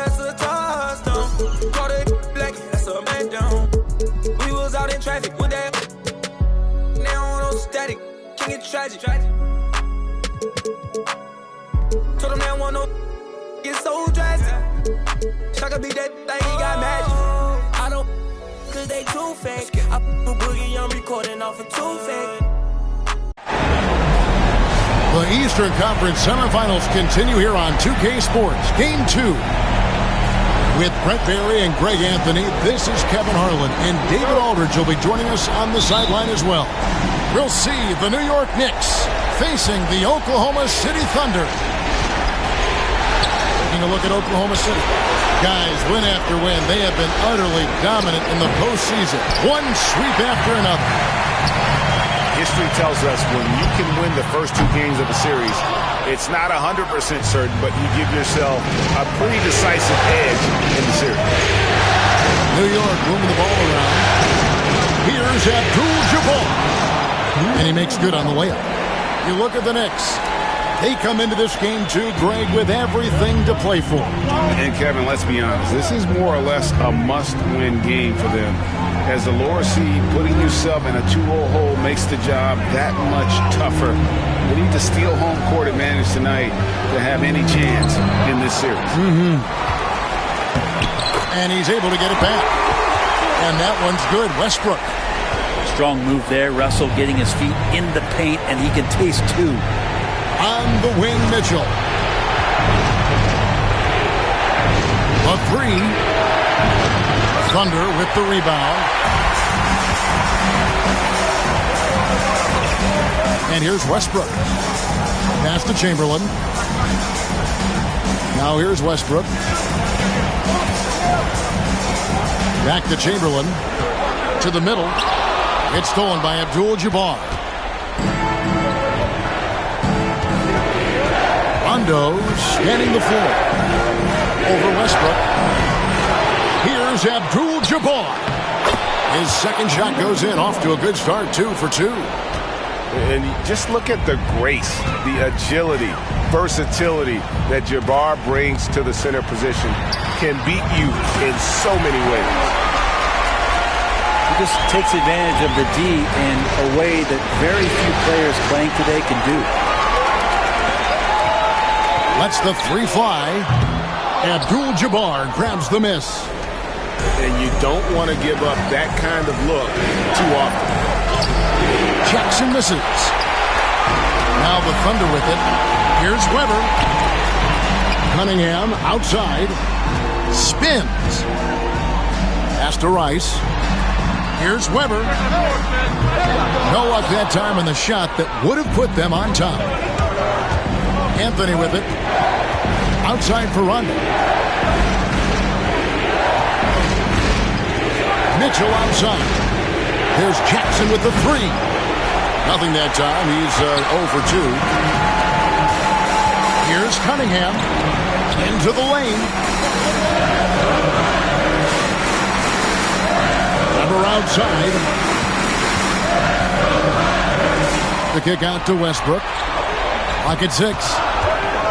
that's a touchdown. Call it black, that's a man down. We was out in traffic with that. Now on static, can get tragic. Told them that one no get so drastic. Shaka be that thing, he got magic. I don't cause they too fake. I put boogie, I'm recording off a too fake. The Eastern Conference semifinals continue here on 2K Sports. Game 2. With Brett Barry and Greg Anthony, this is Kevin Harlan, and David Aldridge will be joining us on the sideline as well. We'll see the New York Knicks facing the Oklahoma City Thunder. Taking a look at Oklahoma City. Guys, win after win, they have been utterly dominant in the postseason. One sweep after another. History tells us when you can win the first 2 games of a series, it's not 100% certain, but you give yourself a pretty decisive edge in the series. New York moving the ball around. Here's Abdul-Jabbar. And he makes good on the layup. You look at the Knicks. They come into this game too, Greg, with everything to play for. And Kevin, let's be honest, this is more or less a must-win game for them. As the lower seed, putting yourself in a 2-0 hole makes the job that much tougher. They need to steal home court advantage tonight to have any chance in this series. And he's able to get it back. And that one's good. Westbrook. Strong move there. Russell getting his feet in the paint, and he can taste 2. On the wing, Mitchell. A 3. Thunder with the rebound. And here's Westbrook. Pass to Chamberlain. Now here's Westbrook. Back to Chamberlain. To the middle. It's stolen by Abdul-Jabbar. Rondo scanning the floor. Over Westbrook. Here's Abdul-Jabbar. His second shot goes in. Off to a good start. 2 for 2. And just look at the grace, the agility, versatility that Jabbar brings to the center position. Can beat you in so many ways. He just takes advantage of the D in a way that very few players playing today can do. Lets the 3 fly. Abdul-Jabbar grabs the miss. And you don't want to give up that kind of look too often. Jackson misses. Now the Thunder with it. Here's Weber. Cunningham outside. Spins. Pass to Rice. Here's Weber. No luck that time on the shot that would have put them on top. Anthony with it. Outside for Rondo. Mitchell outside. There's Jackson with the 3. Nothing that time. He's 0 for 2. Here's Cunningham. Into the lane. Weber outside. The kick out to Westbrook. Pocket 6.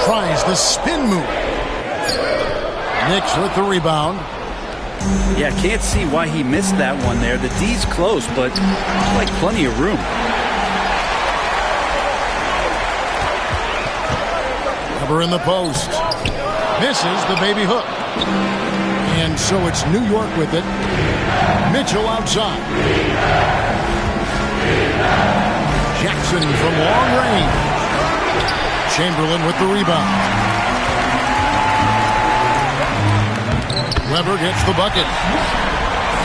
Tries the spin move. Knicks with the rebound. Yeah, can't see why he missed that one there. The D's close, but like plenty of room. Weber in the post. Misses the baby hook. And so it's New York with it. Mitchell outside. Jackson from long range. Chamberlain with the rebound. Weber gets the bucket.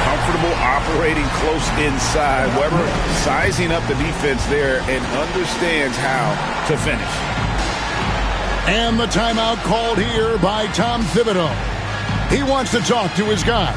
Comfortable operating close inside. Weber sizing up the defense there and understands how to finish. And the timeout called here by Tom Thibodeau. He wants to talk to his guys.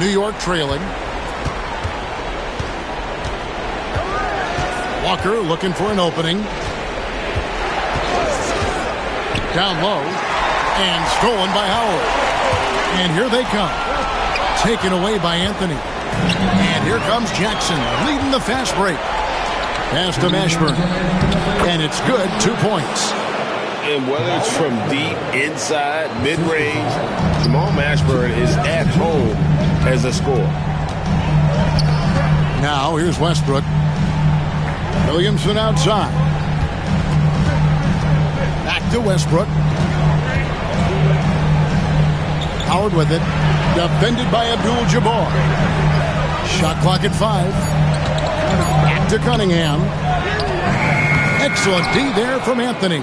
New York trailing. Walker looking for an opening. Down low. And stolen by Howard. And here they come. Taken away by Anthony. And here comes Jackson leading the fast break. Pass to Mashburn. And it's good, 2 points. And whether it's from deep, inside, mid-range, Jamal Mashburn is at home as a scorer. Now here's Westbrook. Williamson outside. Back to Westbrook. Howard with it. Defended by Abdul-Jabbar. Shot clock at 5. Back to Cunningham. Excellent D there from Anthony.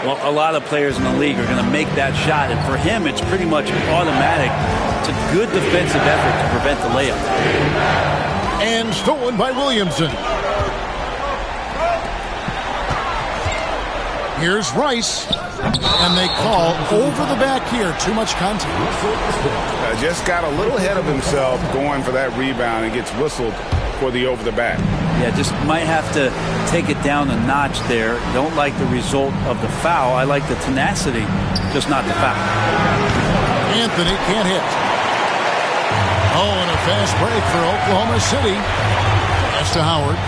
Well, a lot of players in the league are going to make that shot, and for him, it's pretty much automatic. It's a good defensive effort to prevent the layup. And stolen by Williamson. Here's Rice. And they call over the back here. Too much contact. Just got a little ahead of himself going for that rebound and gets whistled for the over the back. Yeah, just might have to take it down a notch there. Don't like the result of the foul. I like the tenacity, just not the foul. Anthony can't hit. Oh, and a fast break for Oklahoma City. Pass to Howard.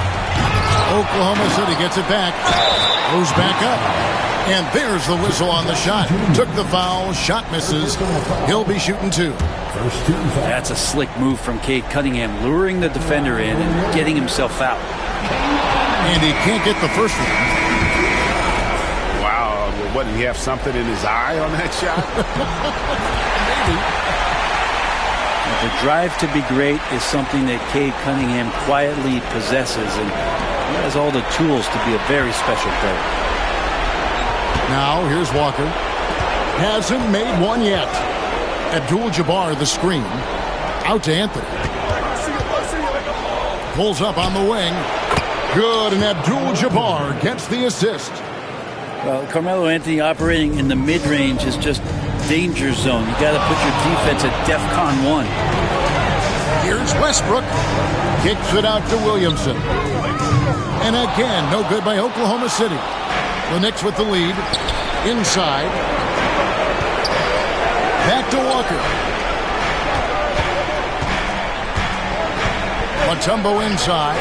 Oklahoma City gets it back. Goes back up. And there's the whistle on the shot. Took the foul. Shot misses. He'll be shooting 2. That's a slick move from Cade Cunningham, luring the defender in and getting himself out. And he can't get the first one. Wow. What, did he have something in his eye on that shot? The drive to be great is something that Cade Cunningham quietly possesses, and he has all the tools to be a very special player. Now here's Walker. Hasn't made one yet. Abdul-Jabbar the screen. Out to Anthony. Pulls up on the wing. Good, and Abdul-Jabbar gets the assist. Well, Carmelo Anthony operating in the mid-range is just danger zone. You got to put your defense at DEFCON 1. Here's Westbrook. Kicks it out to Williamson. And again, no good by Oklahoma City. The Knicks with the lead. Inside. Back to Walker. Mutombo inside.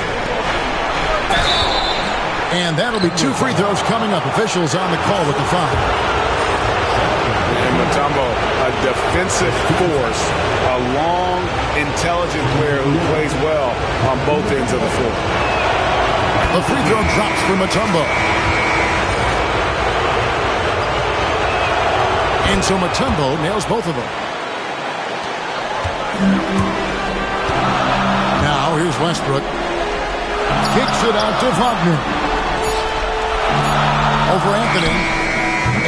And that'll be 2 free throws coming up. Officials on the call with the foul. And Mutombo, a defensive force, a long, intelligent player who plays well on both ends of the floor. The free throw drops for Mutombo. And so Mutombo nails both of them. Now here's Westbrook. Kicks it out to Wagner. Over Anthony.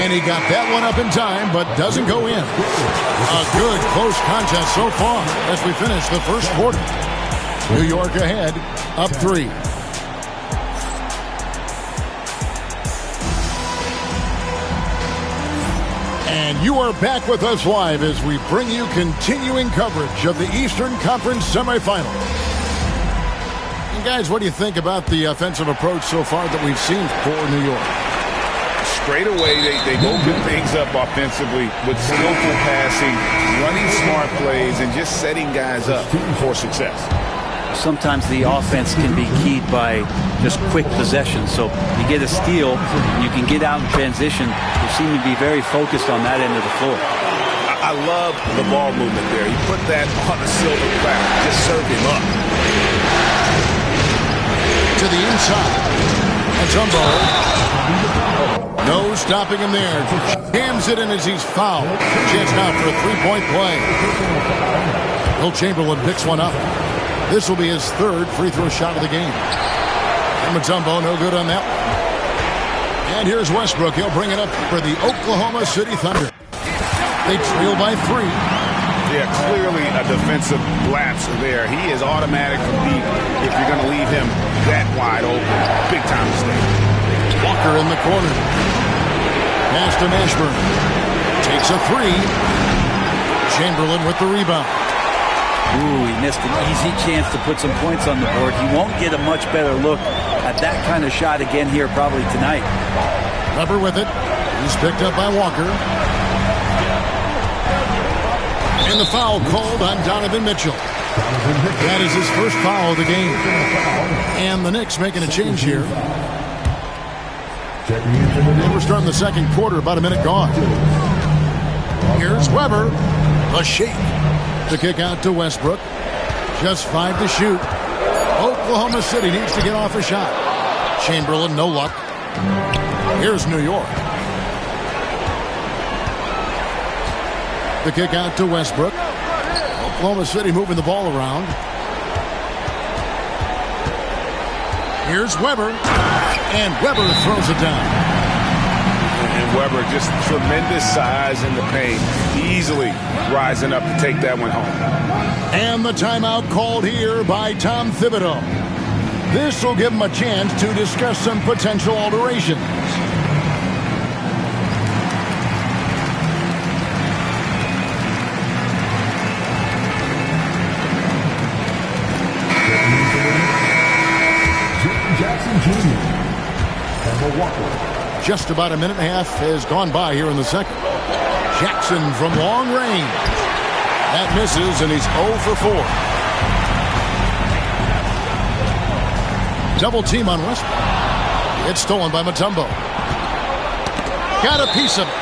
And he got that one up in time, but doesn't go in. A good close contest so far as we finish the first quarter. New York ahead, up 3. And you are back with us live as we bring you continuing coverage of the Eastern Conference semifinals. And guys, what do you think about the offensive approach so far that we've seen for New York? Straight away, they open things up offensively with skillful passing, running smart plays, and just setting guys up for success. Sometimes the offense can be keyed by just quick possession. So you get a steal, and you can get out in transition. They seem to be very focused on that end of the floor. I love the ball movement there. He put that on a silver platter, just served him up. To the inside. And Jumbo. No stopping him there. Jams it in as he's fouled. Chance now for a 3-point play. Will Chamberlain picks one up. This will be his 3rd free throw shot of the game. And Mutombo no good on that one. And here's Westbrook. He'll bring it up for the Oklahoma City Thunder. They trail by 3. Yeah, clearly a defensive lapse there. He is automatic from deep if you're going to leave him that wide open. Big time mistake. Walker in the corner. Pass to Mashburn. Takes a 3. Chamberlain with the rebound. Ooh, he missed an easy chance to put some points on the board. He won't get a much better look at that kind of shot again here probably tonight. Weber with it. He's picked up by Walker. And the foul called on Donovan Mitchell. That is his first foul of the game. And the Knicks making a change here. And we're starting the second quarter, about a minute gone. Here's Weber. The shake. The kick out to Westbrook. Just 5 to shoot. Oklahoma City needs to get off a shot. Chamberlain, no luck. Here's New York. The kick out to Westbrook. Oklahoma City moving the ball around. Here's Weber. And Weber throws it down. And Weber, just tremendous size in the paint. Easily rising up to take that one home. And the timeout called here by Tom Thibodeau. This will give him a chance to discuss some potential alterations. Just about a minute and a half has gone by here in the second. Jackson from long range. That misses, and he's 0 for 4. Double team on Westbrook. It's stolen by Mutombo. Got a piece of it.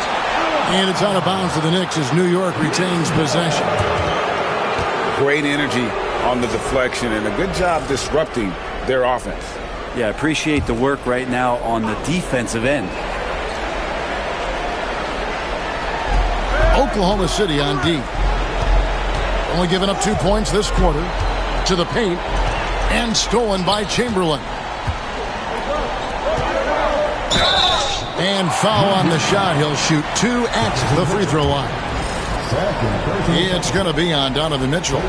And it's out of bounds to the Knicks as New York retains possession. Great energy on the deflection and a good job disrupting their offense. Yeah, appreciate the work right now on the defensive end. Oklahoma City on D. Only giving up 2 points this quarter. To the paint. And stolen by Chamberlain. And foul on the shot. He'll shoot 2 at the free throw line. It's going to be on Donovan Mitchell.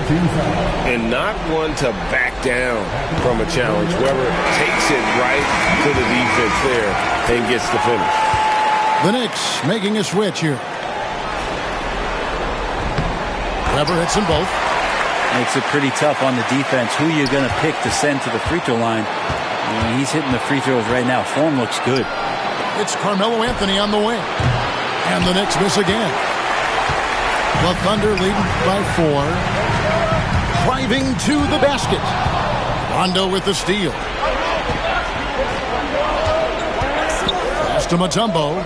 And not one to back down from a challenge. Weber takes it right to the defense there and gets the finish. The Knicks making a switch here. Weber hits them both. Makes it pretty tough on the defense. Who you're going to pick to send to the free throw line. I mean, he's hitting the free throws right now. Form looks good. It's Carmelo Anthony on the wing. And the Knicks miss again. The Thunder leading by 4. Driving to the basket. Rondo with the steal. Pass to Mutombo.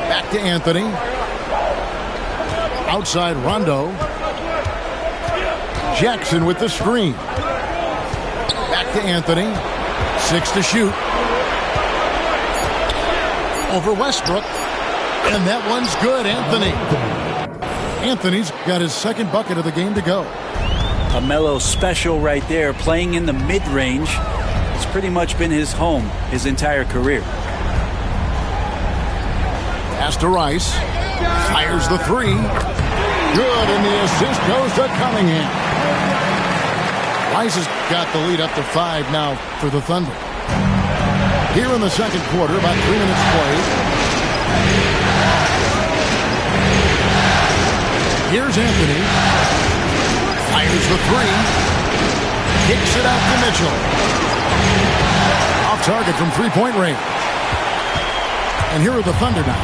Back to Anthony. Outside Rondo. Jackson with the screen. Back to Anthony. 6 to shoot. Over Westbrook. And that one's good, Anthony. Anthony's got his second bucket of the game to go. A Melo special right there, playing in the mid-range. It's pretty much been his home his entire career. Pass to Rice. Fires the 3. Good, and the assist goes to Cunningham. Rice has got the lead up to 5 now for the Thunder. Here in the second quarter, about 3 minutes played. Here's Anthony. Fires the 3. Kicks it out to Mitchell. Off target from three-point range. And here are the Thunder now.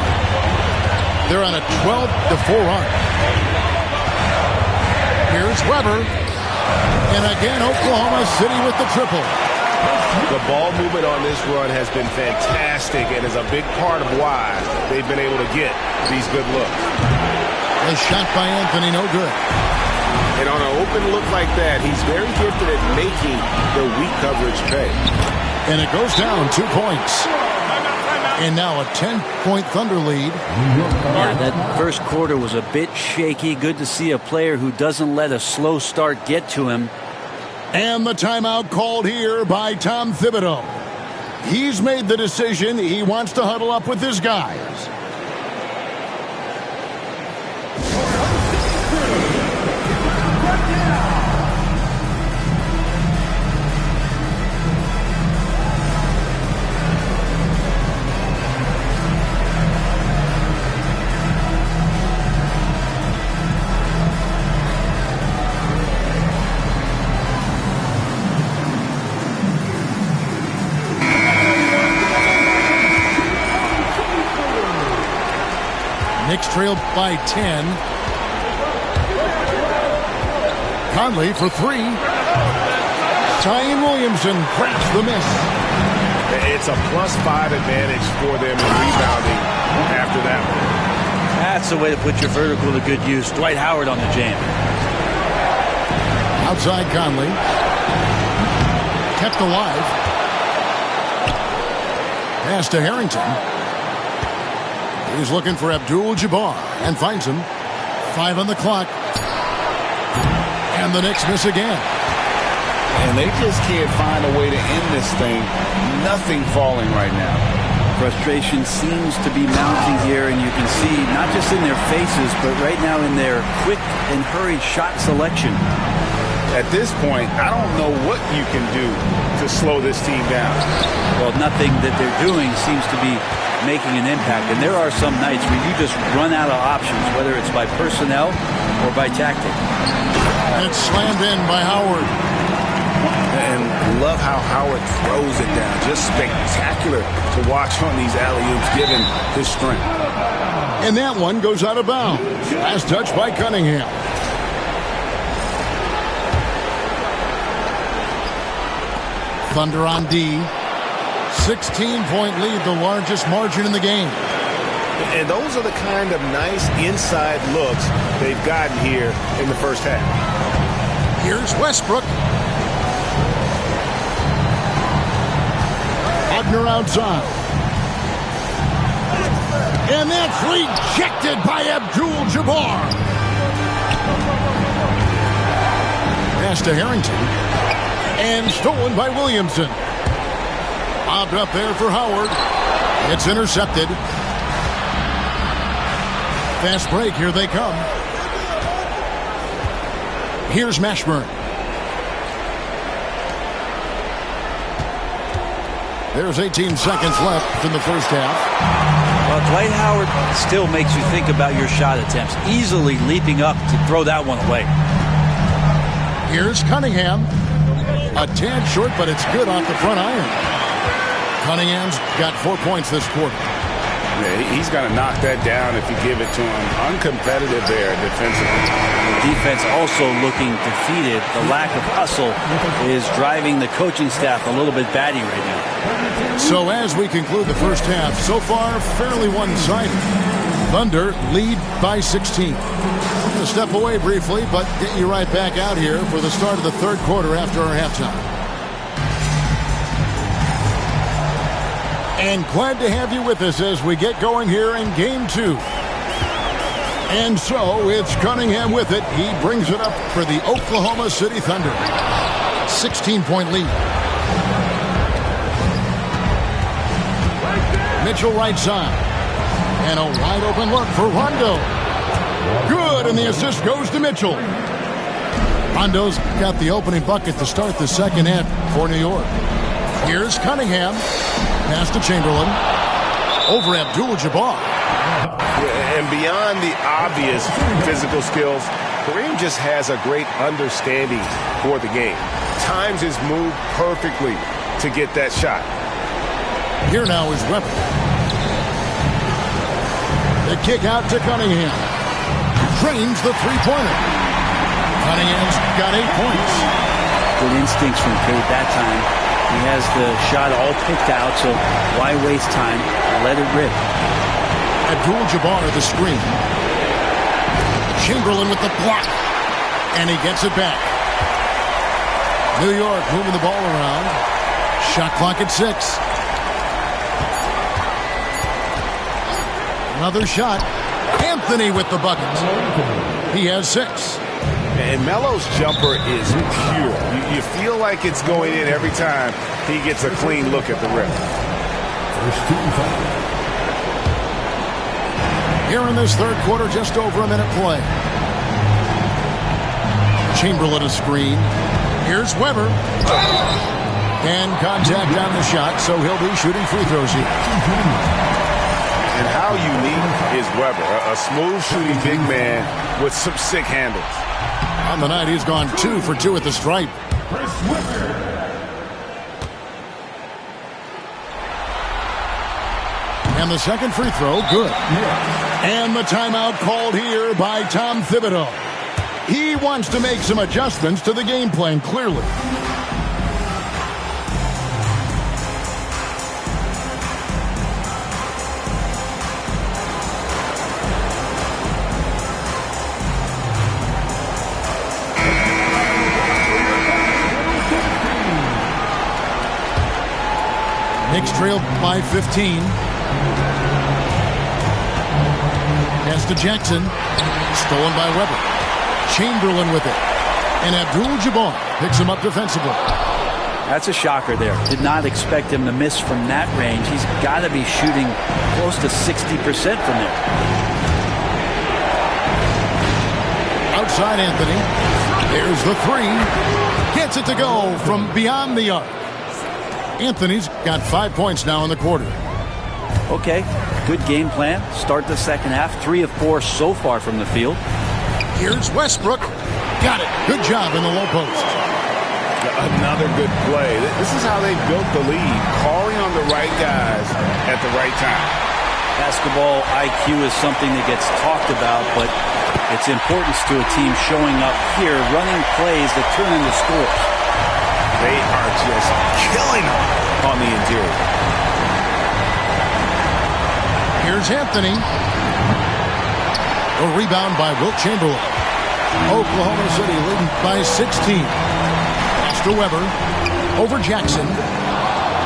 They're on a 12-4 run. Here's Weber. And again, Oklahoma City with the triple. The ball movement on this run has been fantastic and is a big part of why they've been able to get these good looks. A shot by Anthony, no good. And on an open look like that, he's very gifted at making the weak coverage pay. And it goes down 2 points. And now a 10-point Thunder lead. Yeah, that first quarter was a bit shaky. Good to see a player who doesn't let a slow start get to him. And the timeout called here by Tom Thibodeau. He's made the decision. He wants to huddle up with his guys. Knicks trail by 10. Conley for three. Zion Williamson cracks the miss. It's a +5 advantage for them in rebounding after that one. That's the way to put your vertical to good use. Dwight Howard on the jam. Outside Conley. Kept alive. Pass to Harrington. He's looking for Abdul-Jabbar and finds him. 5 on the clock. And the Knicks miss again. And they just can't find a way to end this thing. Nothing falling right now. Frustration seems to be mounting here, and you can see not just in their faces, but right now in their quick and hurried shot selection. At this point, I don't know what you can do to slow this team down. Well, nothing that they're doing seems to be making an impact. And there are some nights where you just run out of options, whether it's by personnel or by tactic. It's slammed in by Howard. And love how Howard throws it down. Just spectacular to watch on these alley-oops, given his strength. And that one goes out of bounds. Last touch by Cunningham. Thunder on D. 16-point lead, the largest margin in the game. And those are the kind of nice inside looks they've gotten here in the first half. Here's Westbrook. Wagner outside. And that's rejected by Abdul-Jabbar. Pass to Harrington. And stolen by Williamson. Bobbed up there for Howard. It's intercepted. Fast break. Here they come. Here's Mashburn. There's 18 seconds left in the first half. Well, Dwight Howard still makes you think about your shot attempts. Easily leaping up to throw that one away. Here's Cunningham. A tad short, but it's good off the front iron. Cunningham's got 4 points this quarter. Yeah, he's going to knock that down if you give it to him. Uncompetitive there defensively. The defense also looking defeated. The lack of hustle is driving the coaching staff a little bit batty right now. So as we conclude the first half, so far fairly one-sided. Thunder lead by 16. I'm going to step away briefly, but get you right back out here for the start of the third quarter after our halftime. And glad to have you with us as we get going here in Game 2. And so it's Cunningham with it. He brings it up for the Oklahoma City Thunder. 16-point lead. Mitchell right side. And a wide open look for Rondo. Good, and the assist goes to Mitchell. Rondo's got the opening bucket to start the second half for New York. Here's Cunningham. Pass to Chamberlain. Over Abdul-Jabbar. And beyond the obvious physical skills, Kareem just has a great understanding for the game. Times his move perfectly to get that shot. Here now is Weber. The kick out to Cunningham. Drains the three-pointer. Cunningham's got 8 points. Good instincts from Cade that time. He has the shot all picked out, so why waste time? Let it rip. Abdul-Jabbar the screen. Chamberlain with the block. And he gets it back. New York moving the ball around. Shot clock at 6. Another shot. Anthony with the bucket. He has 6. And Melo's jumper is pure. You feel like it's going in every time he gets a clean look at the rim. Here in this third quarter, just over a minute play. Chamberlain a screen. Here's Weber. And contact on the shot, so he'll be shooting free throws here. And how unique is Weber? A smooth shooting big man with some sick handles. On the night, he's gone 2 for 2 at the stripe. And the second free throw, good. And the timeout called here by Tom Thibodeau. He wants to make some adjustments to the game plan, clearly. Knicks trailed by 15. Pass to Jackson. Stolen by Weber. Chamberlain with it. And Abdul-Jabbar picks him up defensively. That's a shocker there. Did not expect him to miss from that range. He's got to be shooting close to 60% from there. Outside Anthony. There's the three. Gets it to go from beyond the arc. Anthony's got 5 points now in the quarter. Okay, good game plan. Start the second half. 3 of 4 so far from the field. Here's Westbrook. Got it. Good job in the low post. Another good play. This is how they built the lead. Calling on the right guys at the right time. Basketball IQ is something that gets talked about, but its importance to a team showing up here, running plays that turn into scores. They are just killing them on the interior. Here's Anthony. A rebound by Wilt Chamberlain. Oklahoma City leading by 16. Pass to Weber. Over Jackson.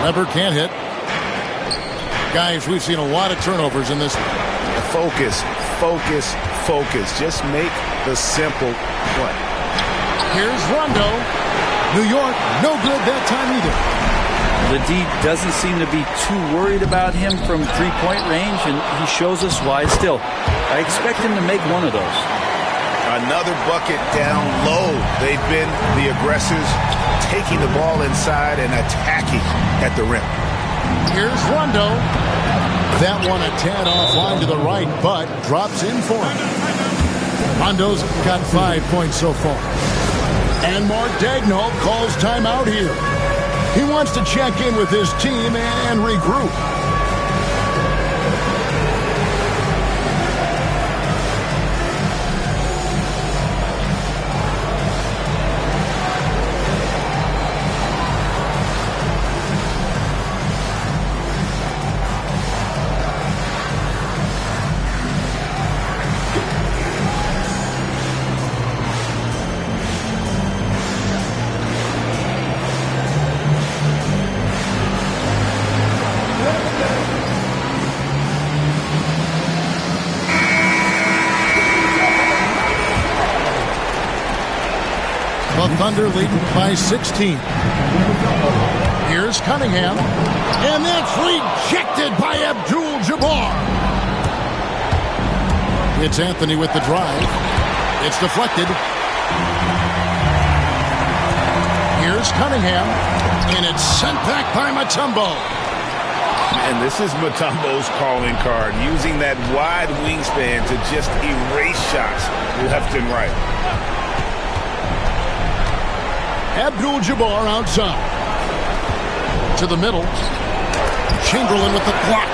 Weber can't hit. Guys, we've seen a lot of turnovers in this. Focus, focus, focus. Just make the simple play. Here's Rondo. New York, no good that time either. The D doesn't seem to be too worried about him from three-point range, and he shows us why. Still, I expect him to make one of those. Another bucket down low. They've been the aggressors, taking the ball inside and attacking at the rim. Here's Rondo. That one a tad offline to the right, but drops in for him. Rondo's got 5 points so far. And Mark Daigneault calls timeout here. He wants to check in with his team and regroup. Thunder leading by 16. Here's Cunningham. And that's rejected by Abdul-Jabbar. It's Anthony with the drive. It's deflected. Here's Cunningham. And it's sent back by Mutombo. And this is Mutombo's calling card. Using that wide wingspan to just erase shots left and right. Abdul-Jabbar outside. To the middle. Chamberlain with the block.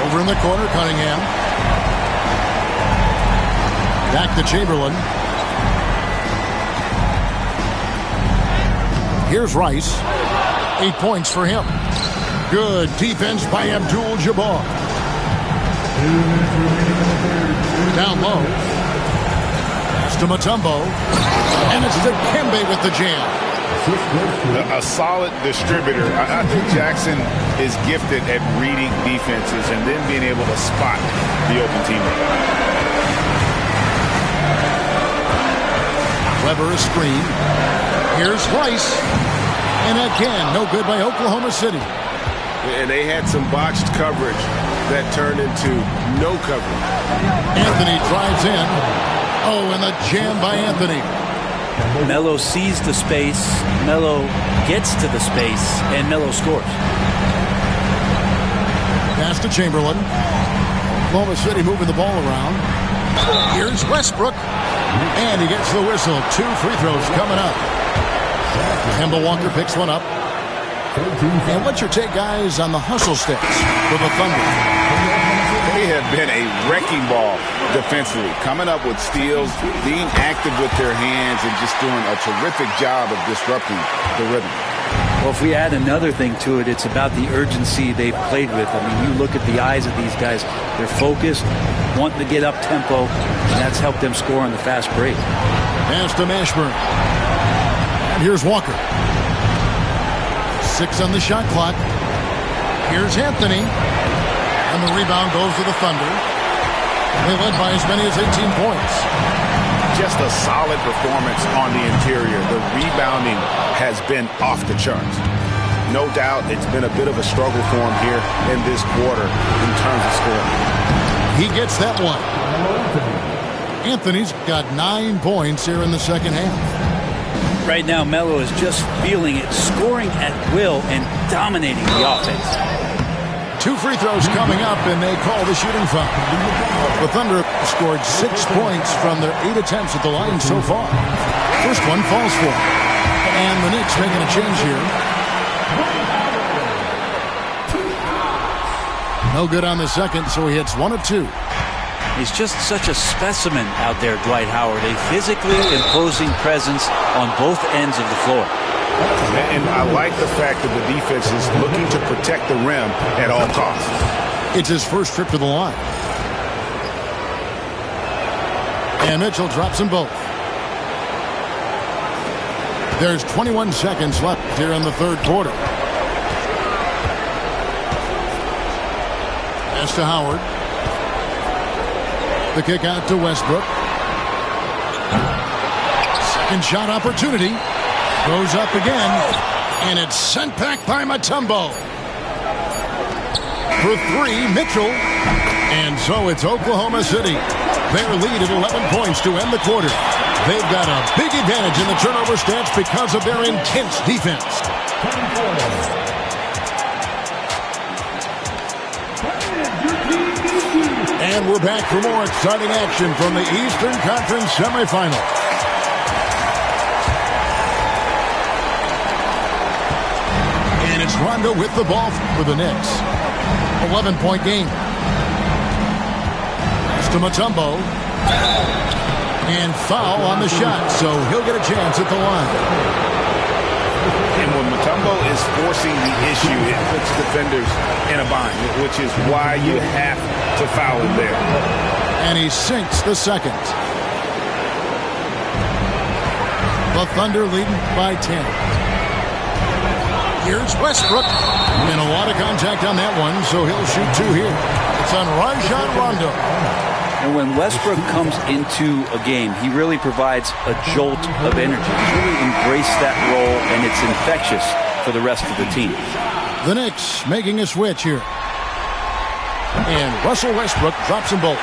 Over in the corner, Cunningham. Back to Chamberlain. Here's Rice. 8 points for him. Good defense by Abdul-Jabbar. Down low. To Mutombo, and it's to Kembe with the jam. A solid distributor. I think Jackson is gifted at reading defenses and then being able to spot the open teammate. Weber a screen. Here's Rice, and again, no good by Oklahoma City. And they had some botched coverage that turned into no coverage. Anthony drives in. Oh, and the jam by Anthony. Melo sees the space, Melo gets to the space, and Melo scores. Pass to Chamberlain. Oklahoma City moving the ball around. Here's Westbrook. And he gets the whistle. 2 free throws coming up. Kemba Walker picks one up. And what's your take, guys, on the hustle sticks for the Thunder? They have been a wrecking ball defensively, coming up with steals, being active with their hands, and just doing a terrific job of disrupting the rhythm. Well, if we add another thing to it, it's about the urgency they've played with. I mean, you look at the eyes of these guys. They're focused, wanting to get up tempo, and that's helped them score on the fast break. Pass to Mashburn. And here's Walker. 6 on the shot clock. Here's Anthony. And the rebound goes to the Thunder. They led by as many as 18 points. Just a solid performance on the interior. The rebounding has been off the charts. No doubt it's been a bit of a struggle for him here in this quarter in terms of scoring. He gets that one. Anthony's got 9 points here in the second half. Right now, Melo is just feeling it, scoring at will and dominating the offense. 2 free throws coming up, and they call the shooting foul. The Thunder scored 6 points from their 8 attempts at the line so far. First one falls for him. And the Knicks making a change here. No good on the second, so he hits 1 of 2. He's just such a specimen out there, Dwight Howard. A physically imposing presence on both ends of the floor. And I like the fact that the defense is looking to protect the rim at all costs. It's his first trip to the line. And Mitchell drops them both. There's 21 seconds left here in the third quarter. Pass to Howard. The kick out to Westbrook. Second shot opportunity. Goes up again, and it's sent back by Mutombo. For 3, Mitchell. And so it's Oklahoma City. Their lead at 11 points to end the quarter. They've got a big advantage in the turnover stats because of their intense defense. And we're back for more exciting action from the Eastern Conference semifinals. It's Rondo with the ball for the Knicks. 11-point game. Pass to Mutombo. And foul on the shot, so he'll get a chance at the line. And when Mutombo is forcing the issue, it puts defenders in a bind, which is why you have to foul him there. And he sinks the second. The Thunder leading by 10. Here's Westbrook. And a lot of contact on that one, so he'll shoot 2 here. It's on Rajon Rondo. And when Westbrook comes into a game, he really provides a jolt of energy. He's really embraced that role, and it's infectious for the rest of the team. The Knicks making a switch here. And Russell Westbrook drops them both.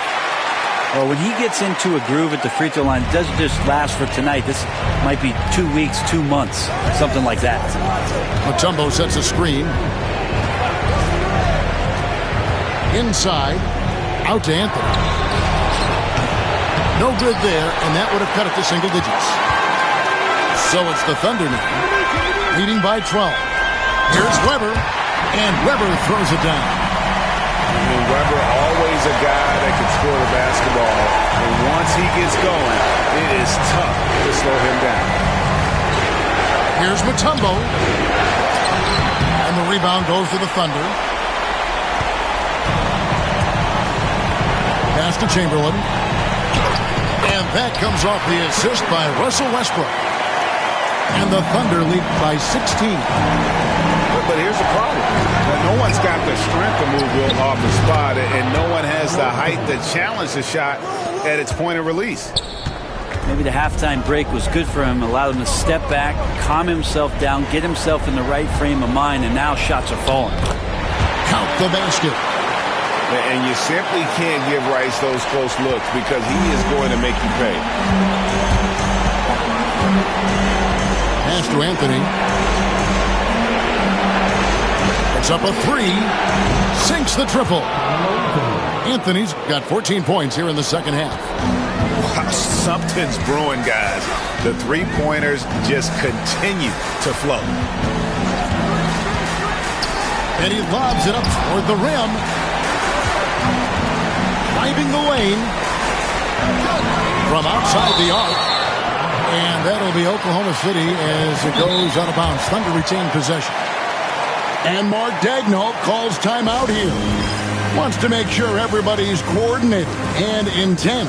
Well, when he gets into a groove at the free throw line, it doesn't just last for tonight. This might be 2 weeks, 2 months, something like that. Mutombo sets a screen. Inside, out to Anthony. No good there, and that would have cut it to single digits. So it's the Thunder now, leading by 12. Here's Weber, and Weber throws it down. And Weber, always a guy that can score the basketball. And once he gets going, it is tough to slow him down. Here's Mutombo. And the rebound goes to the Thunder. Pass to Chamberlain. And that comes off the assist by Russell Westbrook. And the Thunder lead by 16. But here's the problem. No one's got the strength to move Will off the spot, and no one has the height to challenge the shot at its point of release. Maybe the halftime break was good for him, allowed him to step back, calm himself down, get himself in the right frame of mind, and now shots are falling. Count the basket. And you simply can't give Rice those close looks because he is going to make you pay. Pass to Anthony. It's up a 3. Sinks the triple. Anthony's got 14 points here in the second half. Wow, something's brewing, guys. The three-pointers just continue to flow. And he lobs it up toward the rim. Driving the lane. From outside the arc. And that'll be Oklahoma City as it goes out of bounds. Thunder retain possession. And Mark Daigneault calls timeout here. Wants to make sure everybody's coordinated and intent.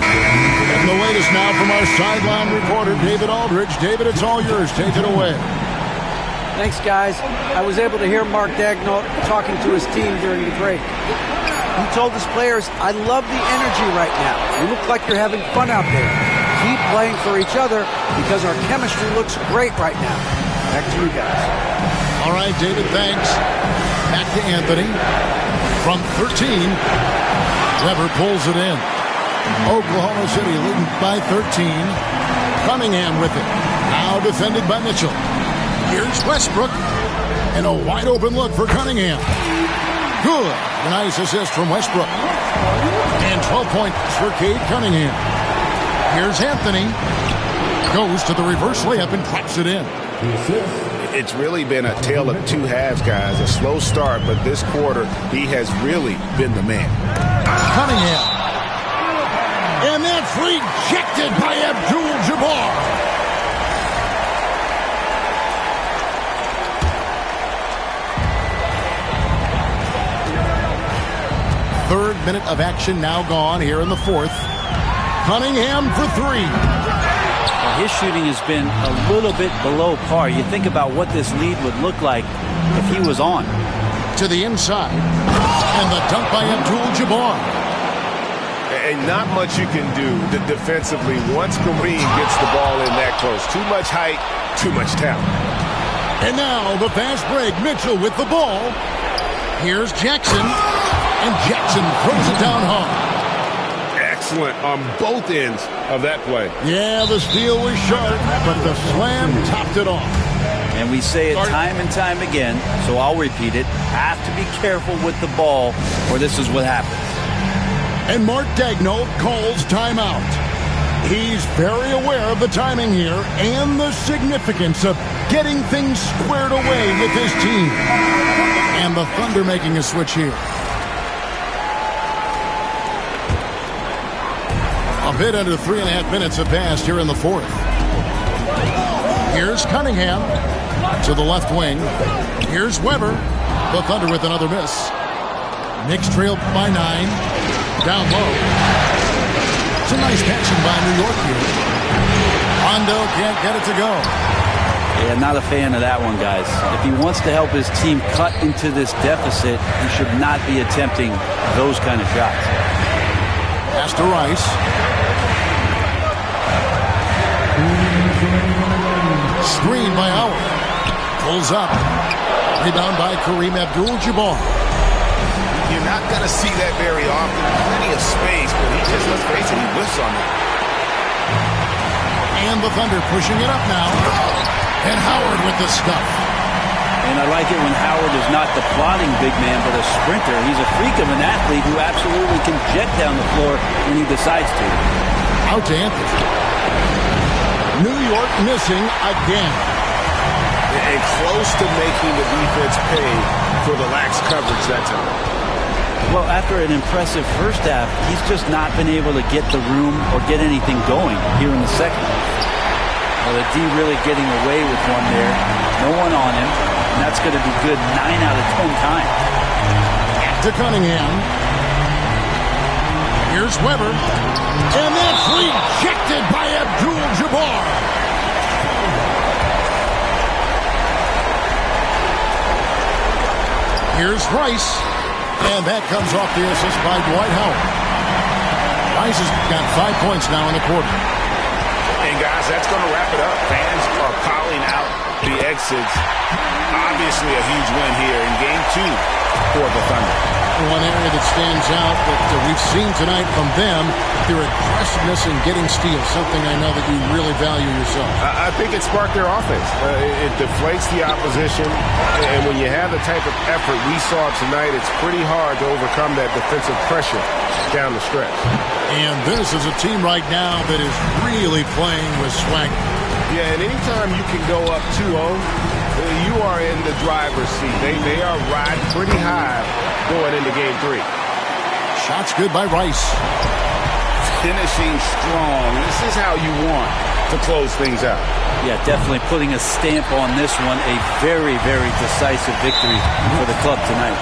And the latest now from our sideline reporter, David Aldridge. David, it's all yours. Take it away. Thanks, guys. I was able to hear Mark Daigneault talking to his team during the break. He told his players, I love the energy right now. You look like you're having fun out there. Keep playing for each other because our chemistry looks great right now. Back to you guys. All right, David, thanks. Back to Anthony. From 13, Weber pulls it in. Oklahoma City leading by 13. Cunningham with it. Now defended by Mitchell. Here's Westbrook. And a wide open look for Cunningham. Good. Nice assist from Westbrook. And 12 points for Cade Cunningham. Here's Anthony. Goes to the reverse layup and drops it in. It's really been a tale of two halves, guys. A slow start, but this quarter, he has really been the man. Cunningham. And that's rejected by Abdul-Jabbar. Third minute of action now gone here in the fourth. Cunningham for three. Well, his shooting has been a little bit below par. You think about what this lead would look like if he was on. To the inside. And the dunk by Abdul-Jabbar. And not much you can do defensively once Kareem gets the ball in that close. Too much height, too much talent. And now the fast break. Mitchell with the ball. Here's Jackson. And Jackson throws it down hard. Excellent on both ends of that play. Yeah, the steal was sharp, but the slam topped it off. And we say it time and time again, so I'll repeat it. Have to be careful with the ball, or this is what happens. And Mark Daigneault calls timeout. He's very aware of the timing here and the significance of getting things squared away with his team. And the Thunder making a switch here. A bit under 3.5 minutes have passed here in the fourth. Here's Cunningham to the left wing. Here's Weber. The Thunder with another miss. Knicks trail by 9. Down low. It's a nice passing by New York here. Rondo can't get it to go. Yeah, not a fan of that one, guys. If he wants to help his team cut into this deficit, he should not be attempting those kind of shots. Pass to Rice. Screen by Howard. Pulls up. Rebound by Kareem Abdul-Jabbar. You're not going to see that very often. Plenty of space, but he just, let's face it, he whiffs on it. And the Thunder pushing it up now. And Howard with the stuff. And I like it when Howard is not the plodding big man, but a sprinter. He's a freak of an athlete who absolutely can jet down the floor when he decides to. Out to Anthony. New York missing again. And close to making the defense pay for the lax coverage that time. Well, after an impressive first half, he's just not been able to get the room or get anything going here in the second. Well, the D really getting away with one there. No one on him. And that's going to be good 9 out of 10 times. To Cunningham. Here's Weber. And that's rejected by Abdul-Jabbar. Here's Rice. And that comes off the assist by Dwight Howard. Rice has got 5 points now in the quarter. And guys, that's going to wrap it up. Fans are piling out the exits. Obviously a huge win here in Game 2 for the Thunder. One area that stands out that we've seen tonight from them, their aggressiveness in getting steals, something I know that you really value yourself. I think it sparked their offense. It deflates the opposition, and when you have the type of effort we saw tonight, it's pretty hard to overcome that defensive pressure down the stretch. And this is a team right now that is really playing with swagger. Yeah, and anytime you can go up 2-0, you are in the driver's seat. They are riding pretty high going into game 3. Shot's good by Rice. Finishing strong. This is how you want to close things out. Yeah, definitely putting a stamp on this one. A very, very decisive victory for the club tonight.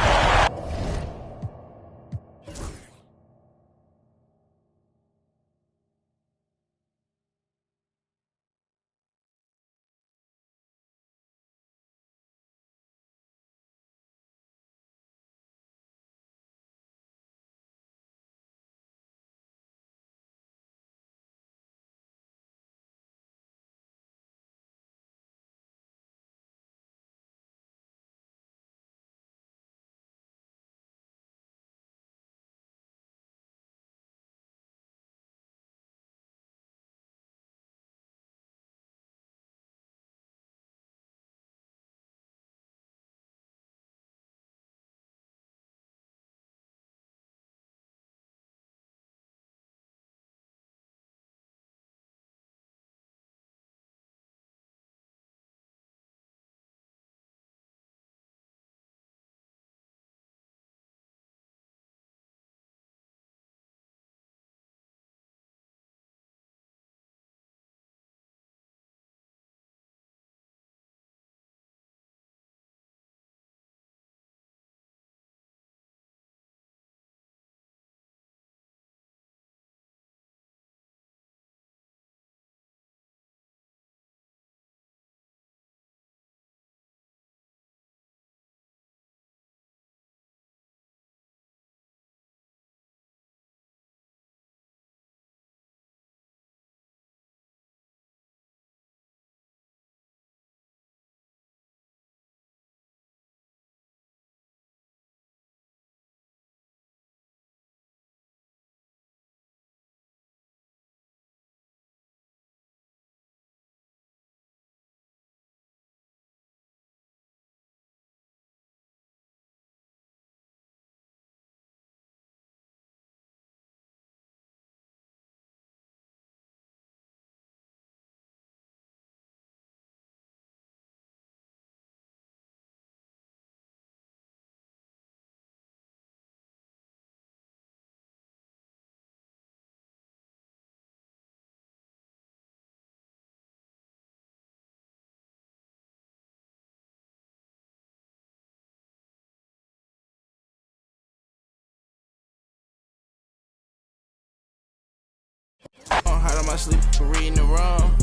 Hard on my sleep, reading the wrong.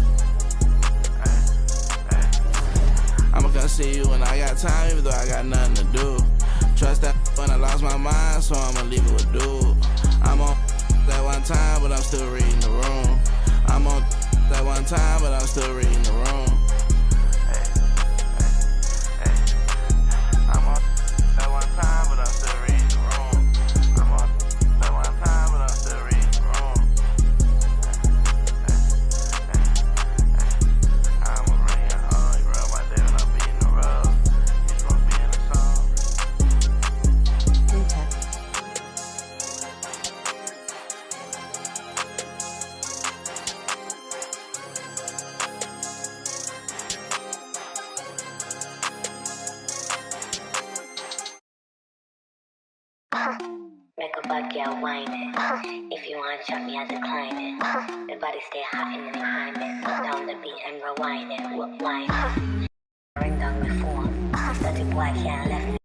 I'ma come see you when I got time, even though I got nothing to do. Trust that when I lost my mind, so I'ma leave it with dude. I'm on that one time, but I'm still reading the room. I'm on that one time, but I'm still reading the room. I'm on that one time, but I'm still reading the room. I'm on that one time, but I'm still reading the room. I'm a ring your heart, you rub my day when I'm beating the rub. You supposed to be in the song. Make a bad girl whine it. If you want to chop me, I decline it. The body stay hot and then behind it. Put down the beat and rewind it. Whoop, whine it. Ring down the phone. That the boy can't left me.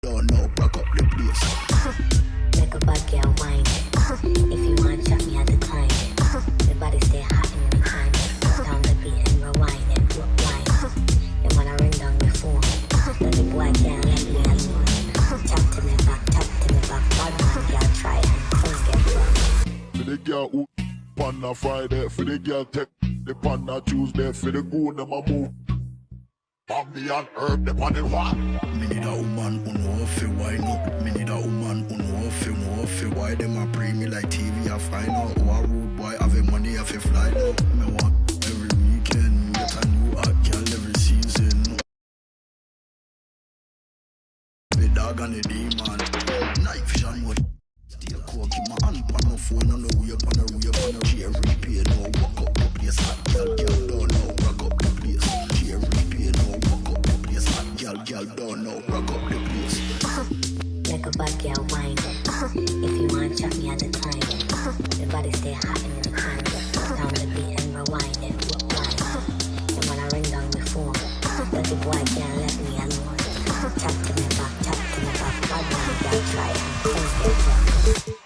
Don't know, back up the place. Make a bad girl whine it. If you want to chop me, I decline it. The body stay hot and then behind it. Put down the beat and rewind it. Whoop, whine it. You wanna ring down the phone. That the boy can't let me alone. Chop to me back, bad man, girl try and come get rough. For the girl who on a Friday, for the girl take the on a Tuesday, for the good them a move. Bambi and herb, the money one. Me need a woman who know fi wine up. Me need a woman who know fi why them a pre me like TV. I find out who a rude boy have money I fi fly now. Me want every weekend get a new hot girl every season. The dog and the demon, knife shine what. Still coke in my hand, pan no phone on the way up on the chair repair no walk up the place. Hot girl don't know rock up the place. Chair repair no walk up the place. Hot girl don't know rock up the place. Like a bad girl wine. If you want to chop me at the time. The body stay hot in the time. Down the beat and rewind it. And when I ring down the phone, but the boy can't let me alone. Chop to me back. Bad man girl try and things get rough.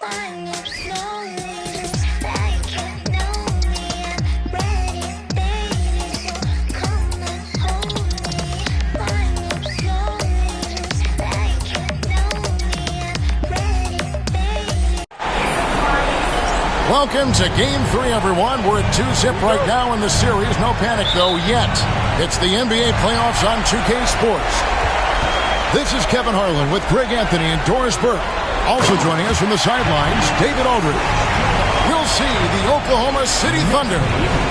Wind up slowly, like you know me. I'm ready, baby, so come and hold me. Wind up slowly, like you know me. I'm ready, baby. Welcome to Game 3, everyone. We're at 2-zip right now in the series. No panic, though, yet. It's the NBA playoffs on 2K Sports. This is Kevin Harlan with Greg Anthony and Doris Burke. Also joining us from the sidelines, David Aldridge. We'll see the Oklahoma City Thunder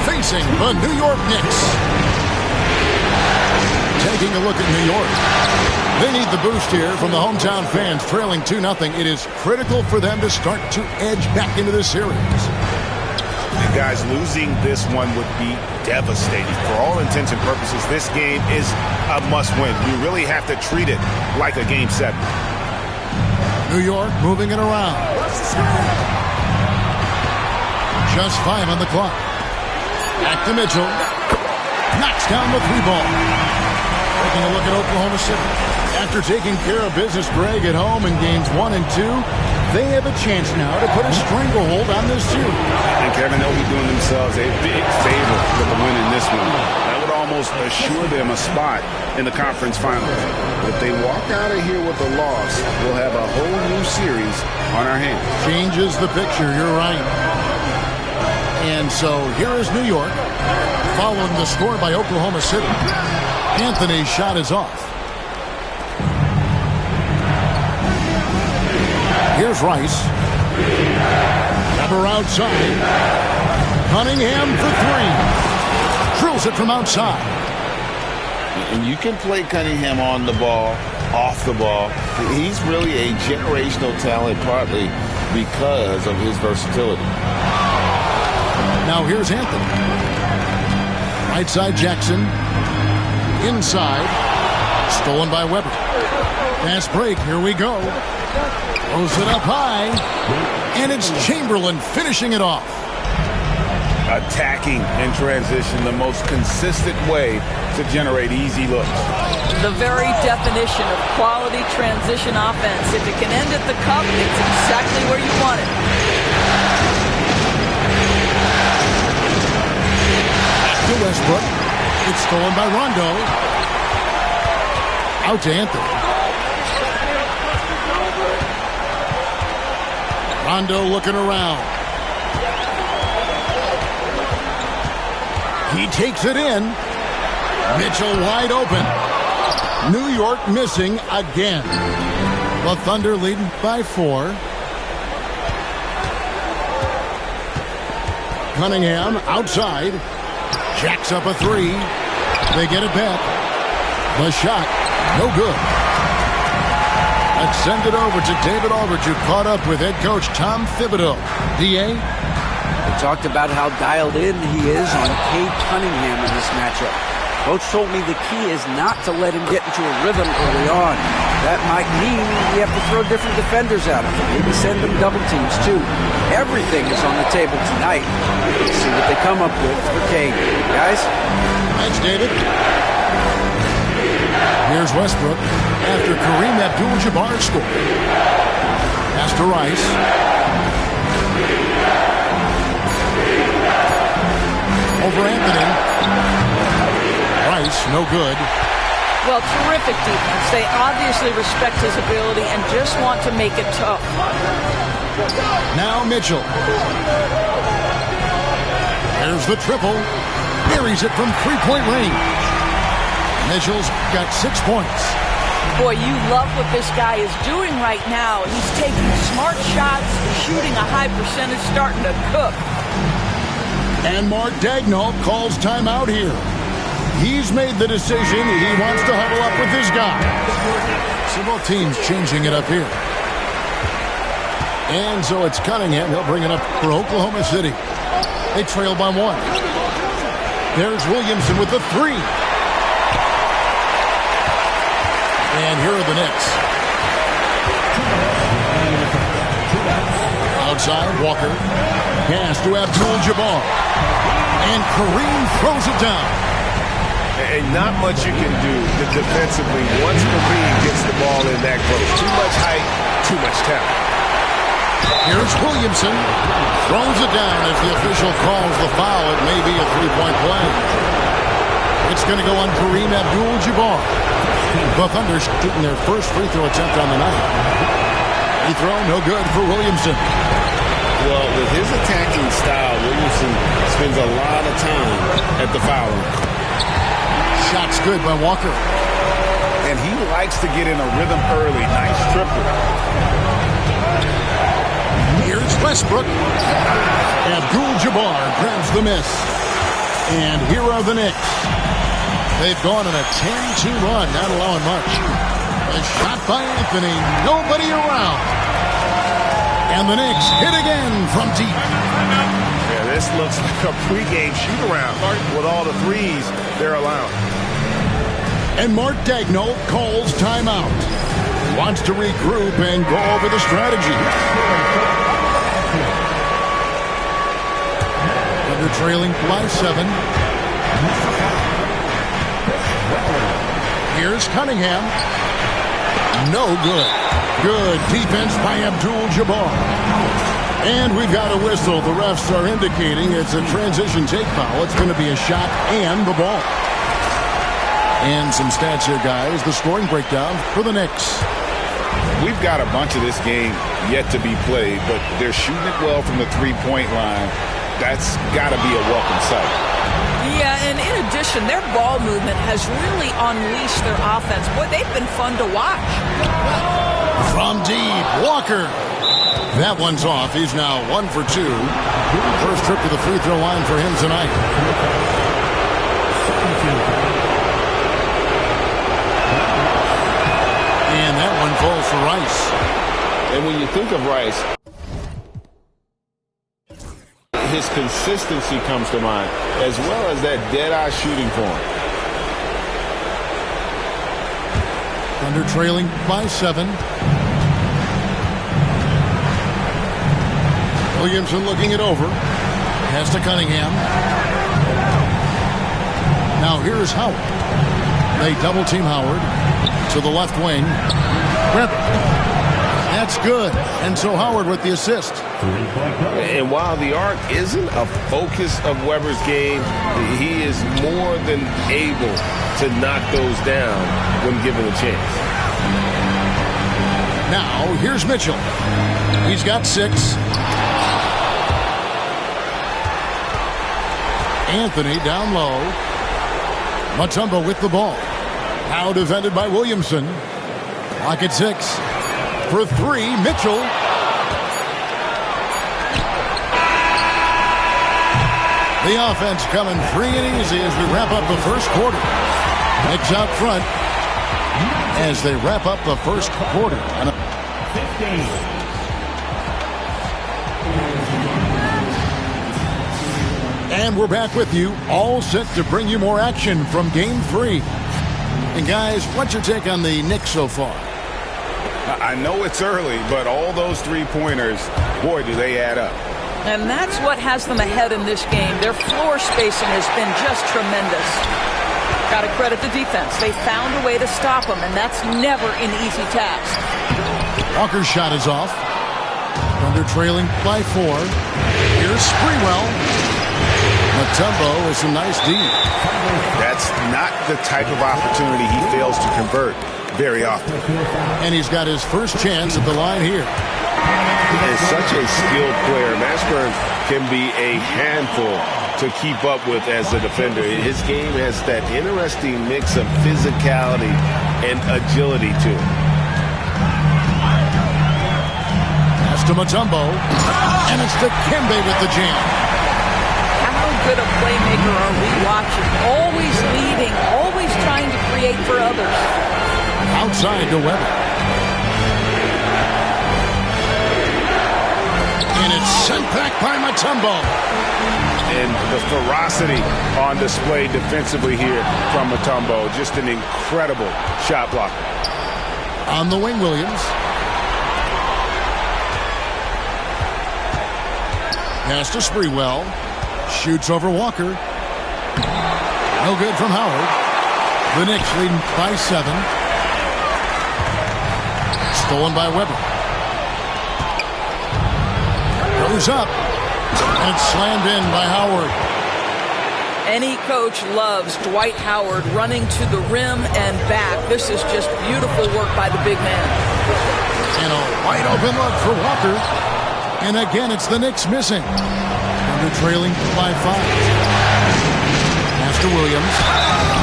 facing the New York Knicks. Taking a look at New York. They need the boost here from the hometown fans, trailing 2-0. It is critical for them to start to edge back into the series. And guys, losing this one would be devastating. For all intents and purposes, this game is a must-win. You really have to treat it like a Game 7. New York moving it around. Just 5 on the clock. Back to Mitchell. Knocks down the 3-ball. Taking a look at Oklahoma City. After taking care of business, Greg, at home in games 1 and 2, they have a chance now to put a stranglehold on this series. And Kevin, they'll be doing themselves a big favor with the win in this one. That would almost assure them a spot in the conference finals. If they walk out of here with a loss, we'll have a whole new series on our hands. Changes the picture, you're right. And so here is New York, following the score by Oklahoma City. Anthony's shot is off. Here's Rice. Number outside. Cunningham for 3. Drills it from outside. And you can play Cunningham on the ball, off the ball. He's really a generational talent, partly because of his versatility. Now here's Anthony. Right side Jackson. Inside. Stolen by Weber. Fast break. Here we go. Throws it up high. And it's Chamberlain finishing it off. Attacking in transition, the most consistent way to generate easy looks. The very definition of quality transition offense. If it can end at the cup, it's exactly where you want it. Back to Westbrook. It's stolen by Rondo. Out to Anthony. Rondo looking around. He takes it in. Mitchell wide open. New York missing again. The Thunder leading by 4. Cunningham outside. Jacks up a 3. They get it back. The shot, no good. Let's send it over to David Aldridge, who caught up with head coach Tom Thibodeau. D.A.? We talked about how dialed in he is on Cade Cunningham in this matchup. Coach told me the key is not to let him get into a rhythm early on. That might mean we have to throw different defenders at him. Maybe send them double teams, too. Everything is on the table tonight. Let's see what they come up with for Cade. Guys? Thanks, David. Here's Westbrook after Kareem Abdul-Jabbar scored. Pass to Rice. Over Anthony. Rice, no good. Well, terrific defense. They obviously respect his ability and just want to make it tough. Now Mitchell. There's the triple. Buries it from 3-point range. Mitchell's got 6 points. Boy, you love what this guy is doing right now. He's taking smart shots, shooting a high percentage, starting to cook. And Mark Daigneault calls timeout here. He's made the decision. He wants to huddle up with his guy. So both teams changing it up here. And so it's Cunningham. He'll bring it up for Oklahoma City. They trail by 1. There's Williamson with the 3. And here are the Knicks. Outside, Walker. Pass to Abdul-Jabbar. And Kareem throws it down. And not much you can do defensively once Kareem gets the ball in that close. Too much height, too much talent. Here's Williamson. Throws it down as the official calls the foul. It may be a 3-point play. It's going to go on Kareem Abdul-Jabbar. The Thunder shooting their first free throw attempt on the night. Free throw, no good for Williamson. Well, with his attacking style, Williamson spends a lot of time at the foul line. Shot's good by Walker. And he likes to get in a rhythm early. Nice triple. Here's Westbrook. Abdul-Jabbar grabs the miss. And here are the Knicks. They've gone on a 10-2 run, not allowing much. A shot by Anthony. Nobody around. And the Knicks hit again from deep. Yeah, this looks like a pregame shoot-around with all the threes they're allowing. And Mark Daigneault calls timeout. Wants to regroup and go over the strategy. Under trailing by 7. Here's Cunningham. No good. Good defense by Abdul-Jabbar. And we've got a whistle. The refs are indicating it's a transition take foul. It's going to be a shot and the ball. And some stats here, guys. The scoring breakdown for the Knicks. We've got a bunch of this game yet to be played, but they're shooting it well from the three-point line. That's got to be a welcome sight. Yeah, and in addition, their ball movement has really unleashed their offense. Boy, they've been fun to watch. From deep, Walker. That one's off. He's now 1 for 2. First trip to the free throw line for him tonight. And that one falls for Rice. And when you think of Rice, his consistency comes to mind, as well as that dead-eye shooting form. Under trailing by 7. Williamson looking it over. Pass to Cunningham. Now here's Howard. They double-team Howard to the left wing. That's good. And so Howard with the assist. And while the arc isn't a focus of Weber's game, he is more than able to knock those down when given a chance. Now, here's Mitchell. He's got 6. Anthony down low. Mutombo with the ball. Now defended by Williamson. Clock at 6. For 3, Mitchell. The offense coming free and easy as we wrap up the first quarter. Knicks out front as they wrap up the first quarter. And we're back with you, all set to bring you more action from Game 3. And guys, what's your take on the Knicks so far? I know it's early, but all those three-pointers, boy, do they add up. And that's what has them ahead in this game. Their floor spacing has been just tremendous. Got to credit the defense. They found a way to stop them, and that's never an easy task. Walker's shot is off. Thunder trailing by 4. Here's Sprewell. Mutombo with some nice D. That's not the type of opportunity he fails to convert very often. And he's got his first chance at the line here. He is such a skilled player. Mashburn can be a handful to keep up with as a defender. His game has that interesting mix of physicality and agility to it. Pass to Mutombo, and it's to Kembe with the jam. How good a playmaker are we watching? Always leading, always trying to create for others. Outside to Weber. And it's sent back by Mutombo. And the ferocity on display defensively here from Mutombo. Just an incredible shot blocker. On the wing, Williams. Pass to Sprewell. Shoots over Walker. No good from Howard. The Knicks leading by 7. Stolen by Weber. Goes up. And it's slammed in by Howard. Any coach loves Dwight Howard running to the rim and back. This is just beautiful work by the big man. And a wide open look for Walker. And again, it's the Knicks missing. Under trailing by 5. Pass to Williams.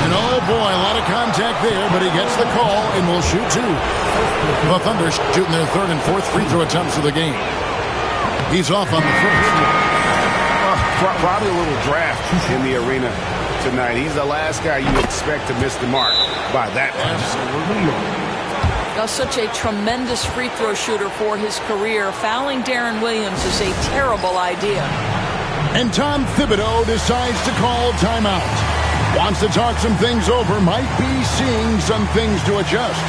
And oh boy, a lot of contact there, but he gets the call and will shoot 2. The Thunder shooting their 3rd and 4th free throw attempts of the game. He's off on the first. Probably a little draft in the arena tonight. He's the last guy you expect to miss the mark by that much. Now, such a tremendous free throw shooter for his career. Fouling Darren Williams is a terrible idea. And Tom Thibodeau decides to call timeout. Wants to talk some things over. Might be seeing some things to adjust.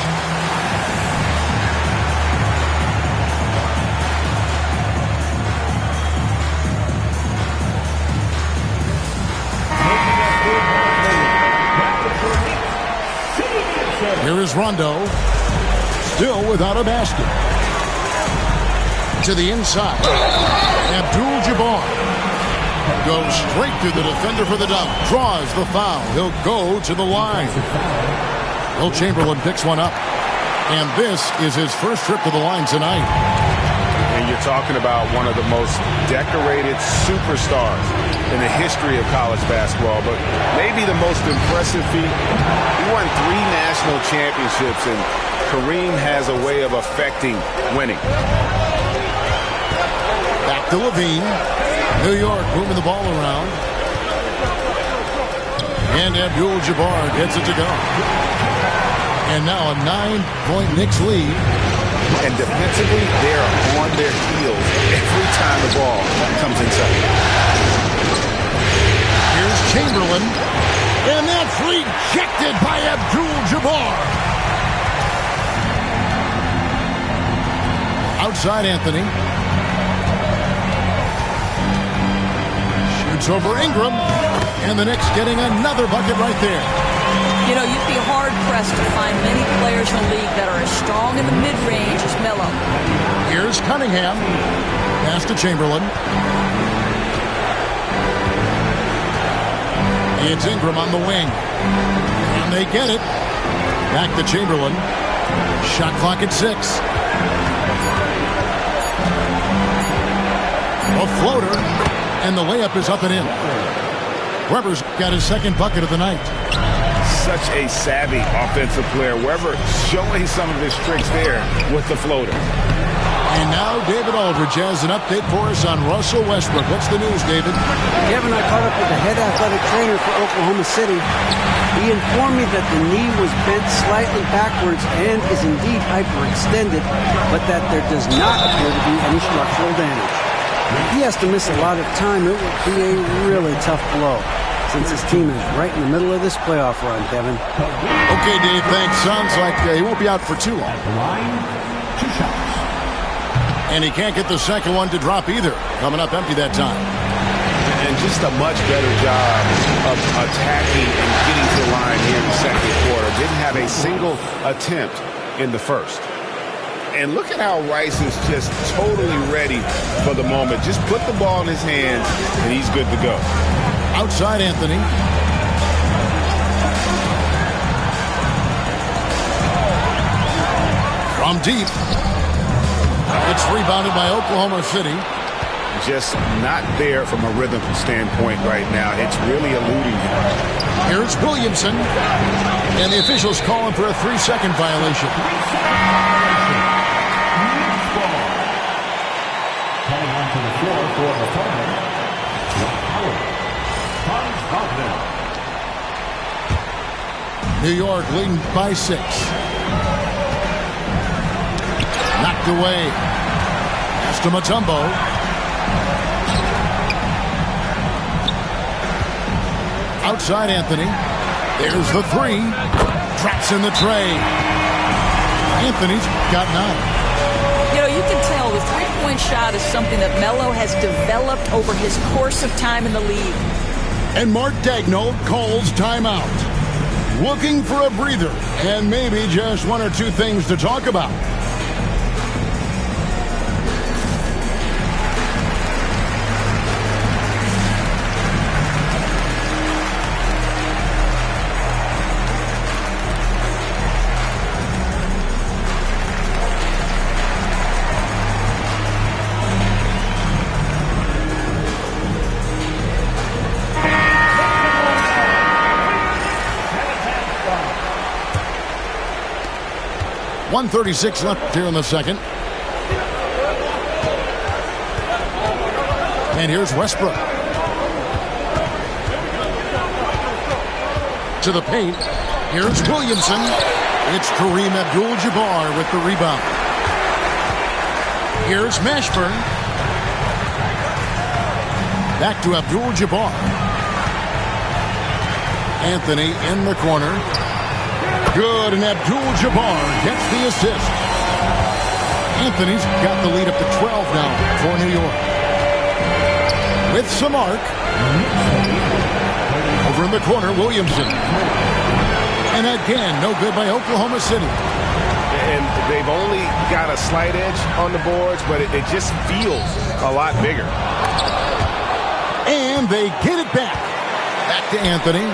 Here is Rondo, still without a basket. To the inside, Abdul-Jabbar goes straight through the defender for the dunk, draws the foul. He'll go to the line. Will Chamberlain picks one up, and this is his first trip to the line tonight. And you're talking about one of the most decorated superstars in the history of college basketball, but maybe the most impressive feat. He won 3 national championships, and Kareem has a way of affecting winning. Back to Levine. New York moving the ball around. And Abdul-Jabbar gets it to go. And now a 9-point Knicks lead. And defensively, they're on their heels every time the ball comes inside. Here's Chamberlain. And that's rejected by Abdul-Jabbar. Outside Anthony. Shoots over Ingram. And the Knicks getting another bucket right there. You know, you'd be hard-pressed to find many players in the league that are as strong in the mid-range as Melo. Here's Cunningham. Pass to Chamberlain. It's Ingram on the wing. And they get it. Back to Chamberlain. Shot clock at 6. A floater. And the layup is up and in. Weber's got his second bucket of the night. Such a savvy offensive player. Weber showing some of his tricks there with the floater. And now David Aldridge has an update for us on Russell Westbrook. What's the news, David? Kevin, I caught up with the head athletic trainer for Oklahoma City. He informed me that the knee was bent slightly backwards and is indeed hyperextended, but that there does not appear to be any structural damage. He has to miss a lot of time. It would be a really tough blow, since his team is right in the middle of this playoff run, Kevin. Okay, Dave, thanks. Sounds like he won't be out for too long. And he can't get the second one to drop either. Coming up empty that time. And just a much better job of attacking and getting to the line here in the second quarter. Didn't have a single attempt in the first. And look at how Rice is just totally ready for the moment. Just put the ball in his hands, and he's good to go. Outside Anthony. From deep. It's rebounded by Oklahoma City. just not there from a rhythm standpoint right now. It's really eluding him. Here's Williamson. And the officials calling for a 3-second violation. Coming onto the floor for the Thunder, New York leading by 6. Knocked away. Pass to Mutombo. Outside Anthony. There's the 3. Traps in the tray. Anthony's got 9. You know, you can tell the three-point shot is something that Melo has developed over his course of time in the league. And Mark Daigneault calls timeout. Looking for a breather and maybe just 1 or 2 things to talk about. .136 left here in the second. And here's Westbrook. To the paint. Here's Williamson. It's Kareem Abdul-Jabbar with the rebound. Here's Mashburn. Back to Abdul-Jabbar. Anthony in the corner. Good, and Abdul-Jabbar gets the assist. Anthony's got the lead up to 12 now for New York. With some arc. Over in the corner, Williamson. And again, no good by Oklahoma City. And they've only got a slight edge on the boards, but it just feels a lot bigger. And they get it back. Back to Anthony.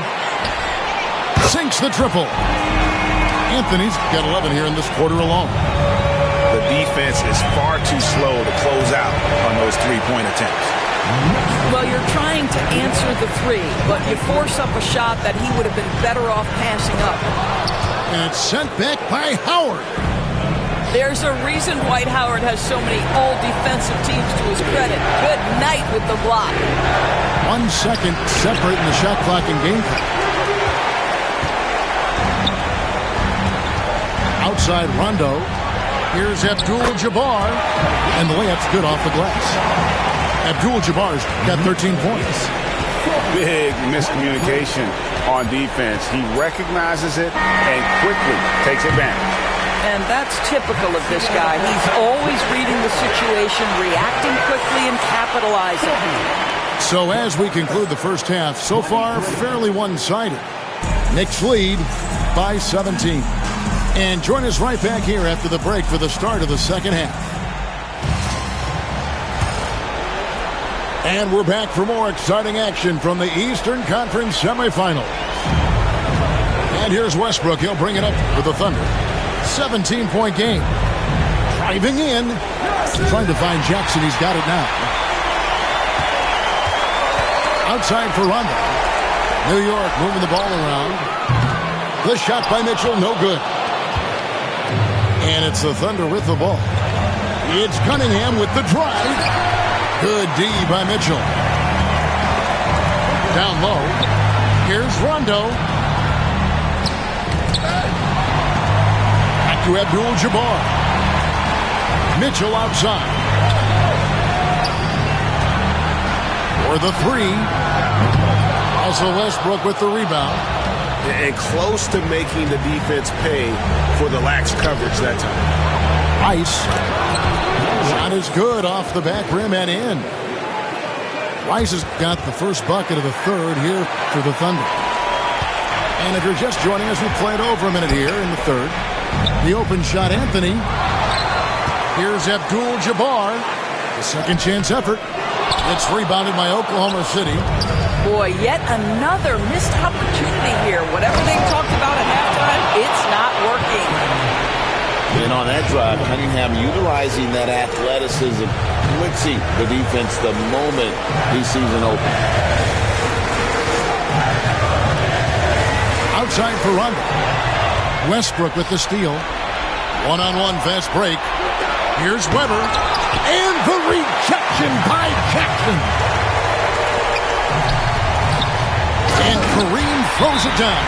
Sinks the triple. Anthony's got 11 here in this quarter alone. The defense is far too slow to close out on those three-point attempts. Well, you're trying to answer the 3, but you force up a shot that he would have been better off passing up. And it's sent back by Howard. There's a reason Dwight Howard has so many all-defensive teams to his credit. Good night with the block. 1 second separating the shot clock and game clock. Outside Rondo. Here's Abdul-Jabbar. And the layup's good off the glass. Abdul-Jabbar's got 13 points. Big miscommunication on defense. He recognizes it and quickly takes advantage. And that's typical of this guy. He's always reading the situation, reacting quickly, and capitalizing. So as we conclude the first half, so far fairly one-sided. Knicks lead by 17. And join us right back here after the break for the start of the second half. And we're back for more exciting action from the Eastern Conference semifinals. And here's Westbrook. He'll bring it up for the Thunder. 17-point game. Driving in. Trying to find Jackson. He's got it now. Outside for Rondo. New York moving the ball around. The shot by Mitchell, no good. And it's the Thunder with the ball. It's Cunningham with the drive. Good D by Mitchell. Down low. Here's Rondo. Back to Abdul-Jabbar. Mitchell outside. For the 3. Also Westbrook with the rebound. And close to making the defense pay for the lax coverage that time. Rice. Shot is good off the back rim and in. Rice has got the first bucket of the third here for the Thunder. And if you're just joining us, we played over a minute here in the third. The open shot, Anthony. Here's Abdul-Jabbar. The second chance effort. It's rebounded by Oklahoma City. Boy, yet another missed opportunity here. Whatever they talked about at halftime, it's not working. And on that drive, Cunningham utilizing that athleticism, blitzing the defense the moment he sees an open. Outside for Rondo. Westbrook with the steal. One-on-one fast break. Here's Weber. And the rejection by Jackson. And Kareem throws it down.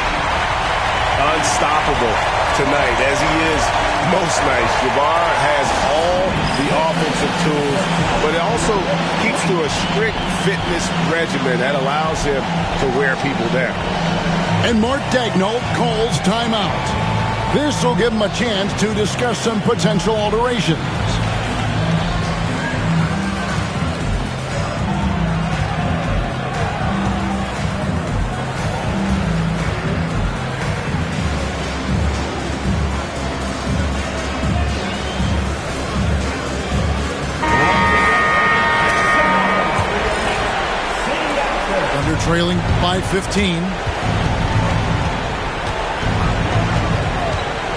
Unstoppable tonight, as he is most nights. Jabbar has all the offensive tools, but it also keeps to a strict fitness regimen that allows him to wear people down. And Mark Daigneault calls timeout. This will give him a chance to discuss some potential alterations. Trailing by 15.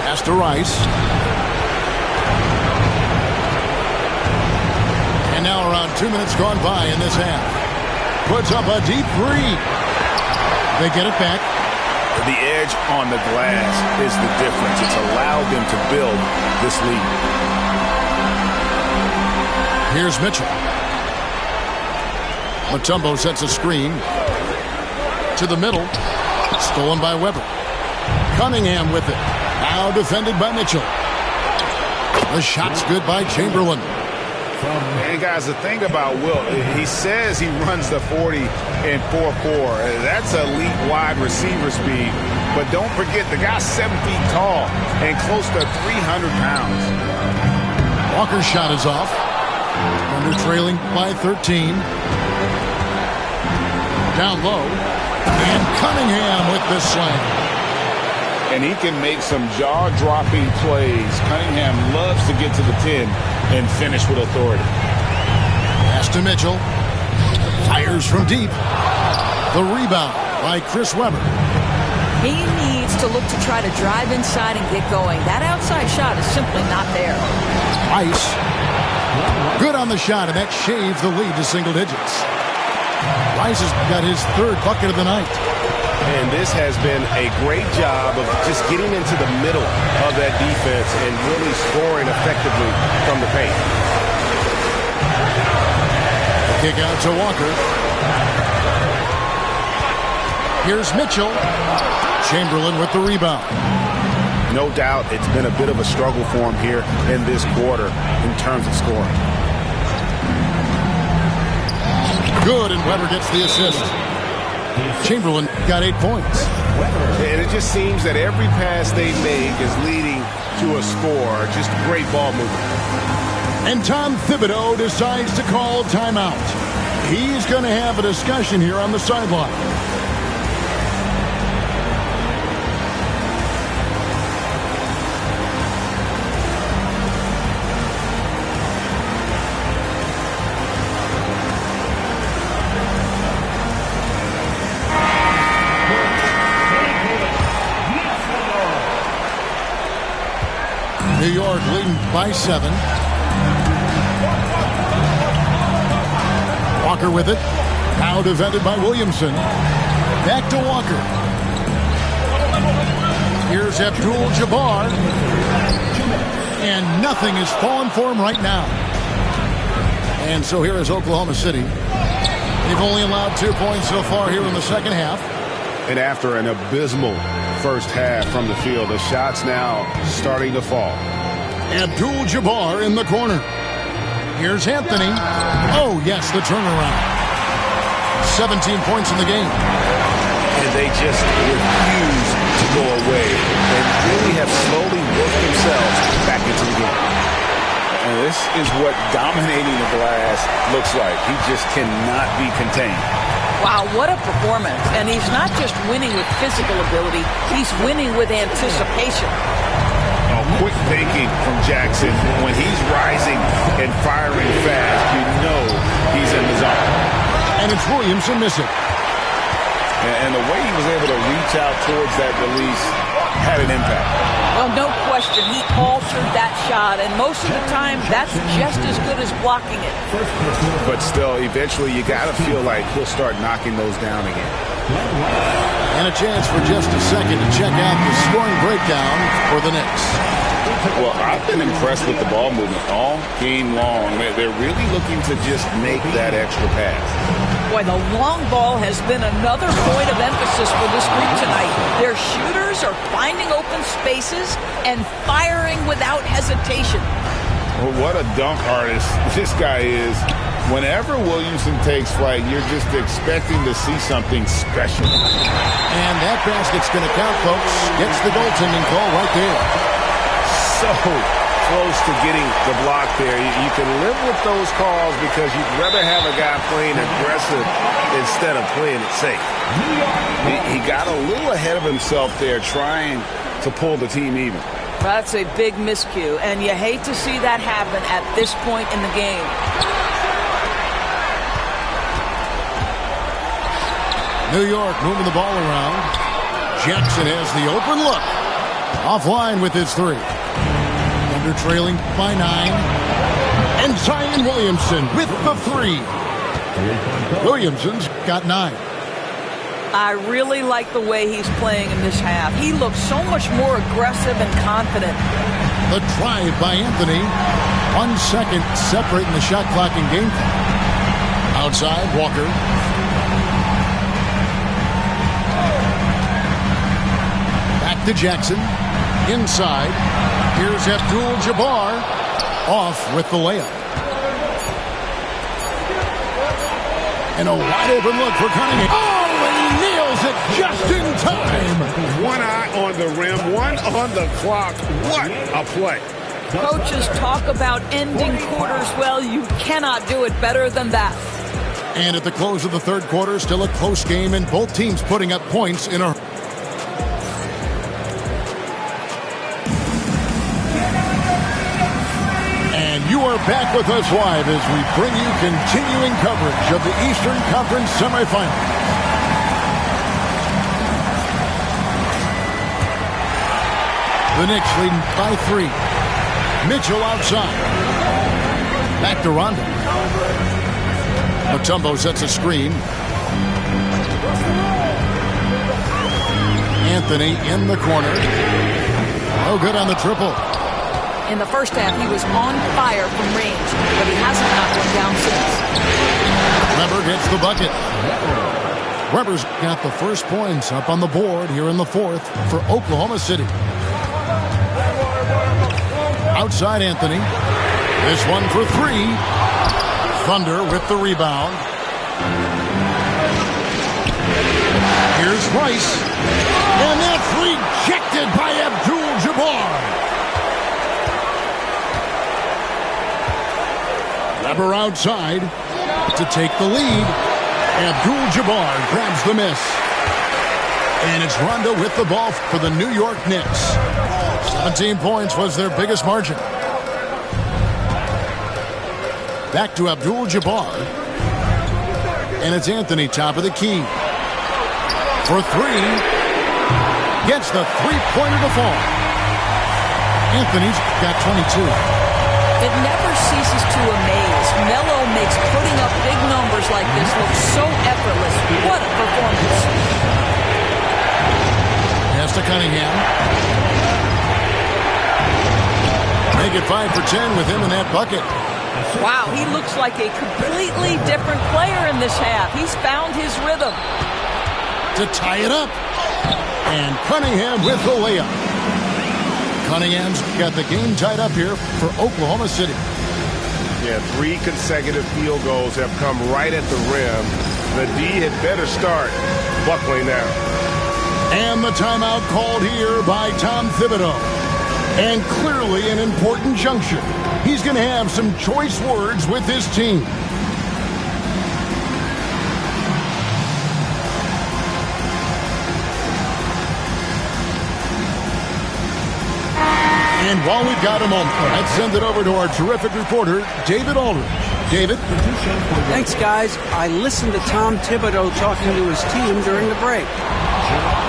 Pass to Rice. And now around 2 minutes gone by in this half. Puts up a deep three. They get it back. The edge on the glass is the difference. It's allowed them to build this lead. Here's Mitchell. Mutombo sets a screen. To the middle. Stolen by Weber. Cunningham with it. Now defended by Mitchell. The shot's good by Chamberlain. And guys, the thing about Wilt, he says he runs the 40 in 4.4. That's elite wide receiver speed. But don't forget, the guy's 7 feet tall and close to 300 pounds. Walker's shot is off. Thunder trailing by 13. Down low. And Cunningham with the slam. And he can make some jaw-dropping plays. Cunningham loves to get to the 10 and finish with authority. Pass to Mitchell. Fires from deep. The rebound by Chris Webber. He needs to look to try to drive inside and get going. That outside shot is simply not there. Rice. Good on the shot, and that shaves the lead to single digits. Rice has got his third bucket of the night. And this has been a great job of just getting into the middle of that defense and really scoring effectively from the paint. Kick out to Walker. Here's Mitchell. Chamberlain with the rebound. No doubt it's been a bit of a struggle for him here in this quarter in terms of scoring. Good, and Weber gets the assist. Chamberlain got 8 points. And it just seems that every pass they make is leading to a score. Just great ball movement. And Tom Thibodeau decides to call timeout. He's going to have a discussion here on the sideline. New York leading by 7. Walker with it. Now defended by Williamson. Back to Walker. Here's Abdul-Jabbar. And nothing is falling for him right now. And so here is Oklahoma City. They've only allowed 2 points so far here in the second half. And after an abysmal first half from the field, the shots now starting to fall. Abdul-Jabbar in the corner. Here's Anthony. Oh, yes, the turnaround. 17 points in the game. And they just refuse to go away and really have slowly worked themselves back into the game. And this is what dominating the glass looks like. He just cannot be contained. Wow, what a performance. And he's not just winning with physical ability, he's winning with anticipation. Oh, quick thinking from Jackson. When he's rising and firing fast, you know he's in the zone. And it's Williamson missing. And the way he was able to reach out towards that release, had an impact. Well, no question. He altered that shot, and most of the time, that's just as good as blocking it. But still, eventually, you got to feel like he'll start knocking those down again. And a chance for just a second to check out the scoring breakdown for the Knicks. Well, I've been impressed with the ball movement all game long. They're really looking to just make that extra pass. Boy, the long ball has been another point of emphasis for this group tonight. Their shooters are finding open spaces and firing without hesitation. Well, what a dunk artist this guy is. Whenever Williamson takes flight, you're just expecting to see something special. And that basket's going to count, folks. Gets the goaltending call right there. So close to getting the block there. You can live with those calls because you'd rather have a guy playing aggressive instead of playing it safe. He got a little ahead of himself there trying to pull the team even. That's a big miscue, and you hate to see that happen at this point in the game. New York moving the ball around. Jackson has the open look. Offline with his three. Under trailing by 9. And Zion Williamson with the three. Williamson's got 9. I really like the way he's playing in this half. He looks so much more aggressive and confident. The drive by Anthony. 1 second separating the shot clock and game clock. Outside, Walker. Back to Jackson. Inside. Here's Abdul-Jabbar. Off with the layup. And a wide open look for Cunningham. Oh, and he nails it just in time. One eye on the rim, one on the clock. What a play. Coaches talk about ending quarters well. You cannot do it better than that. And at the close of the third quarter, still a close game, and both teams putting up points in a... You are back with us live as we bring you continuing coverage of the Eastern Conference semifinals. The Knicks leading by 3. Mitchell outside. Back to Rondo. Mutombo sets a screen. Anthony in the corner. No good on the triple. In the first half, he was on fire from range, but he hasn't knocked one down since. Weber gets the bucket. Weber's got the first points up on the board here in the fourth for Oklahoma City. Outside Anthony. This one for 3. Thunder with the rebound. Here's Rice. And that's rejected by Abdul-Jabbar. Weber outside to take the lead. Abdul-Jabbar grabs the miss. And it's Rondo with the ball for the New York Knicks. 17 points was their biggest margin. Back to Abdul-Jabbar. And it's Anthony, top of the key. For 3. Gets the three-pointer to fall. Anthony's got 22. It never ceases to amaze. Melo makes putting up big numbers like this look so effortless. What a performance. Pass to Cunningham. Make it 5 for 10 with him in that bucket. Wow, he looks like a completely different player in this half. He's found his rhythm. To tie it up. And Cunningham with the layup. Cunningham's got the game tied up here for Oklahoma City. Yeah, 3 consecutive field goals have come right at the rim. The D had better start buckling now. And the timeout called here by Tom Thibodeau. And clearly an important juncture. He's going to have some choice words with his team. And while we've got a moment, let's send it over to our terrific reporter, David Aldridge. David? Thanks, guys. I listened to Tom Thibodeau talking to his team during the break.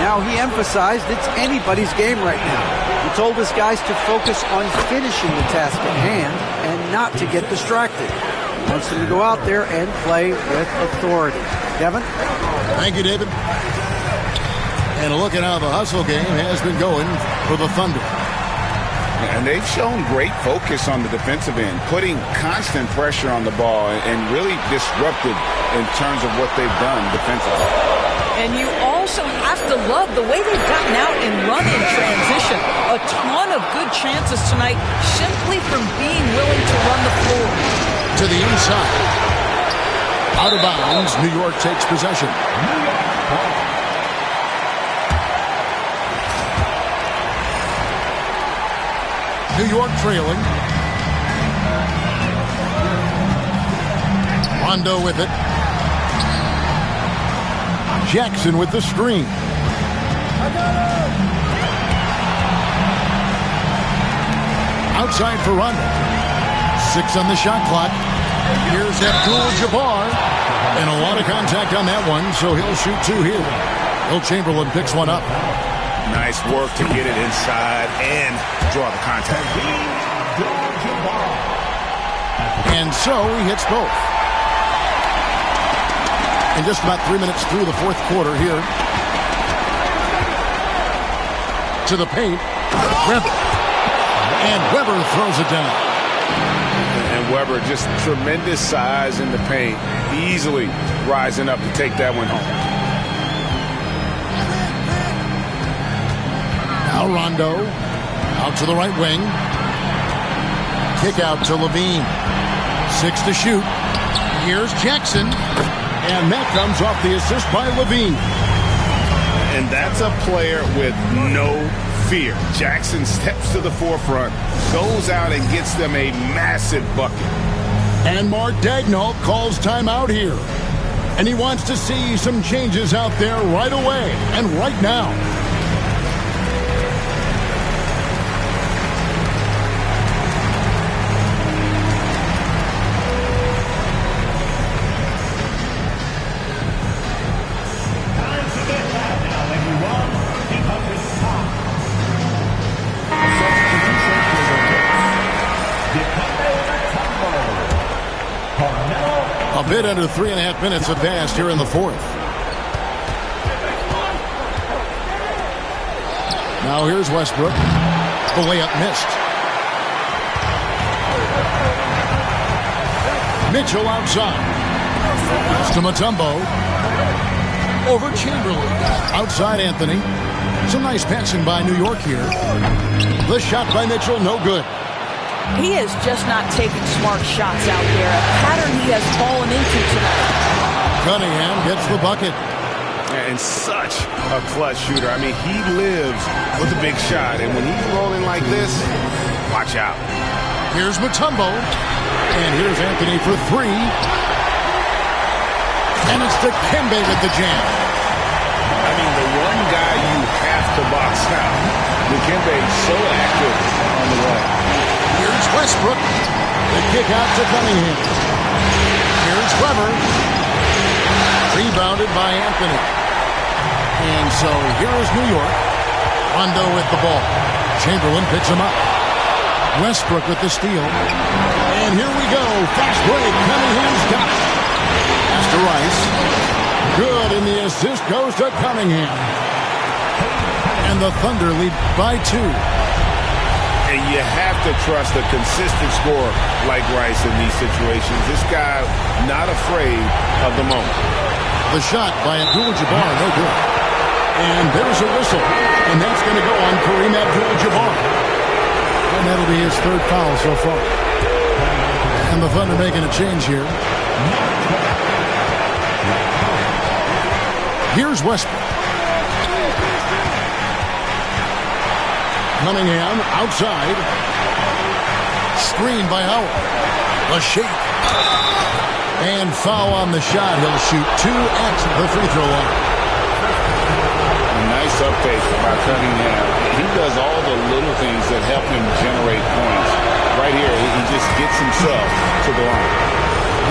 Now he emphasized it's anybody's game right now. He told his guys to focus on finishing the task at hand and not to get distracted. He wants them to go out there and play with authority. Kevin? Thank you, David. And a look at how the hustle game has been going for the Thunder. And they've shown great focus on the defensive end, putting constant pressure on the ball and really disrupted in terms of what they've done defensively. And you also have to love the way they've gotten out and run in transition. A ton of good chances tonight simply from being willing to run the floor. To the inside. Out of bounds, New York takes possession. New York trailing. Rondo with it. Jackson with the screen. Outside for Rondo. 6 on the shot clock. Here's Abdul-Jabbar. And a lot of contact on that one, so he'll shoot 2 here. Will Chamberlain picks one up. Nice work to get it inside and draw the contact. And so he hits both. And just about 3 minutes through the fourth quarter here. To the paint. Weber. And Weber throws it down. And Weber, just tremendous size in the paint. Easily rising up to take that one home. Now Rondo, out to the right wing. Kick out to Levine. 6 to shoot. Here's Jackson. And that comes off the assist by Levine. And that's a player with no fear. Jackson steps to the forefront, goes out and gets them a massive bucket. And Mark Daigneault calls timeout here. And he wants to see some changes out there right away and right now. A bit under 3.5 minutes have passed here in the fourth. Now here's Westbrook. The layup missed. Mitchell outside. It's to Mutombo. Over Chamberlain. Outside Anthony. Some nice passing by New York here. The shot by Mitchell, no good. He is just not taking smart shots out there, a pattern he has fallen into tonight. Cunningham gets the bucket. And such a clutch shooter. I mean, he lives with a big shot, and when he's rolling like this, watch out. Here's Mutombo, and here's Anthony for 3. And it's Dikembe with the jam. I mean, the one guy you have to box out. Dikembe so active on the wall. Here's Westbrook. The kick out to Cunningham. Here's Weber. Rebounded by Anthony. And so here is New York. Rondo with the ball. Chamberlain picks him up. Westbrook with the steal. And here we go. Fast break. Cunningham's got it. Pass to Rice. Good, and the assist goes to Cunningham. And the Thunder lead by 2. And you have to trust a consistent scorer like Rice in these situations. This guy not afraid of the moment. The shot by Abdul-Jabbar, no good. And there's a whistle. And that's going to go on Kareem Abdul-Jabbar. And that'll be his 3rd foul so far. And the Thunder making a change here. Here's Westbrook. Cunningham outside. Screen by Howard. A shake. And foul on the shot. He'll shoot 2 at the free throw line. A nice uptake by Cunningham. He does all the little things that help him generate points. Right here, he just gets himself to the line.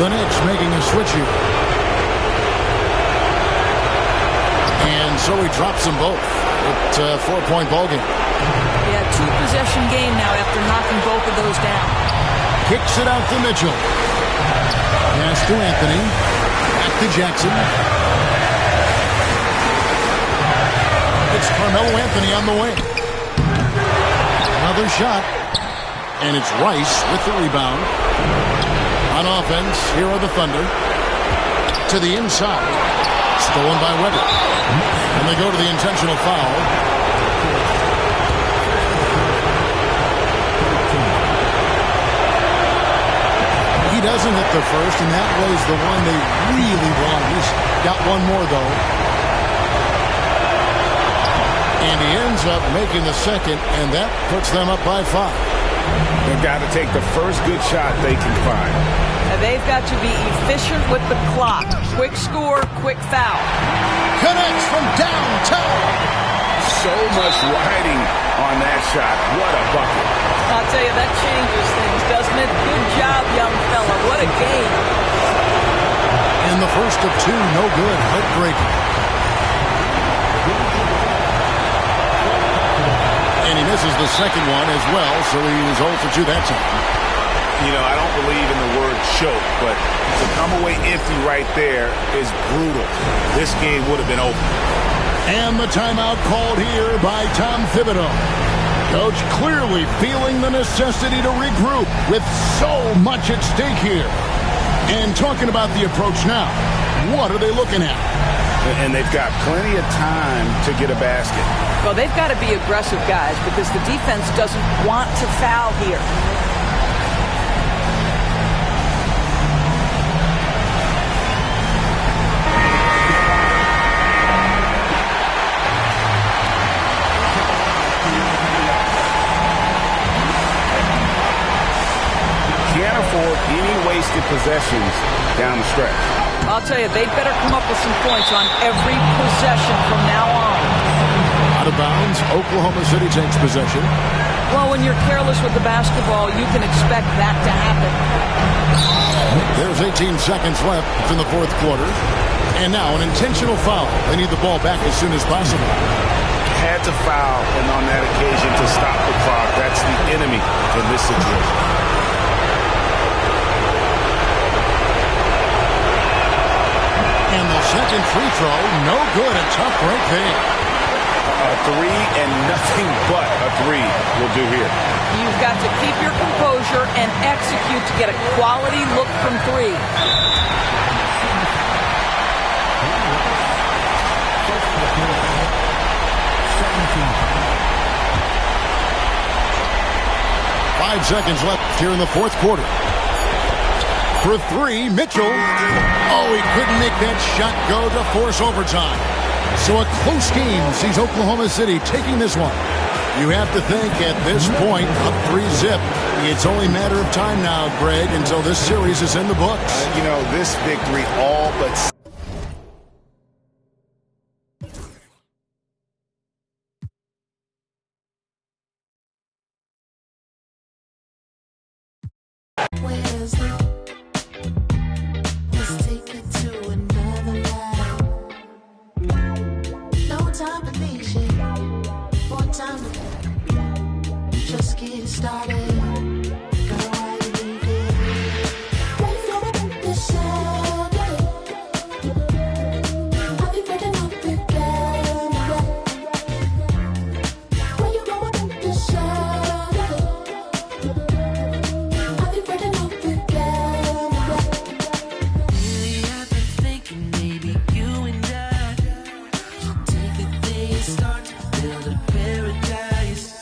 The Knicks making a switch here. And And so he drops them both. It's a 4-point ball game. Yeah, 2-possession game now after knocking both of those down. Kicks it out to Mitchell. Pass to Anthony. Back to Jackson. It's Carmelo Anthony on the way. Another shot. And it's Rice with the rebound. On offense, here are the Thunder. To the inside. Stolen by Weber. And they go to the intentional foul. He doesn't hit the first, and that was the one they really wanted. He's got one more, though. And he ends up making the second, and that puts them up by 5. They've got to take the first good shot they can find. They've got to be efficient with the clock. Quick score, quick foul. Connects from downtown. So much riding on that shot. What a bucket. I'll tell you, that changes things, doesn't it? Good job, young fella. What a game. And the first of 2, no good. Heartbreaking. And he misses the second one as well, so he was 0 for 2 that time. You know, I don't believe in the word choke, but to come away empty right there is brutal. This game would have been over. And the timeout called here by Tom Thibodeau. Coach clearly feeling the necessity to regroup with so much at stake here. And talking about the approach now, what are they looking at? And they've got plenty of time to get a basket. Well, they've got to be aggressive, guys, because the defense doesn't want to foul here. Can't afford any wasted possessions down the stretch. I'll tell you, they'd better come up with some points on every possession from now on. Out of bounds, Oklahoma City takes possession. Well, when you're careless with the basketball, you can expect that to happen. There's 18 seconds left in the fourth quarter. And now an intentional foul. They need the ball back as soon as possible. Had to foul, and on that occasion to stop the clock. That's the enemy in this situation. And the second free throw, no good. A tough break there. A 3 and nothing but a 3 will do here. You've got to keep your composure and execute to get a quality look from 3. Five seconds left here in the fourth quarter. For 3, Mitchell. Oh, he couldn't make that shot go to force overtime. So a close game sees Oklahoma City taking this one. You have to think at this point, up 3-zip. It's only a matter of time now, Greg, until this series is in the books. You know, this victory all but... Start to build a paradise.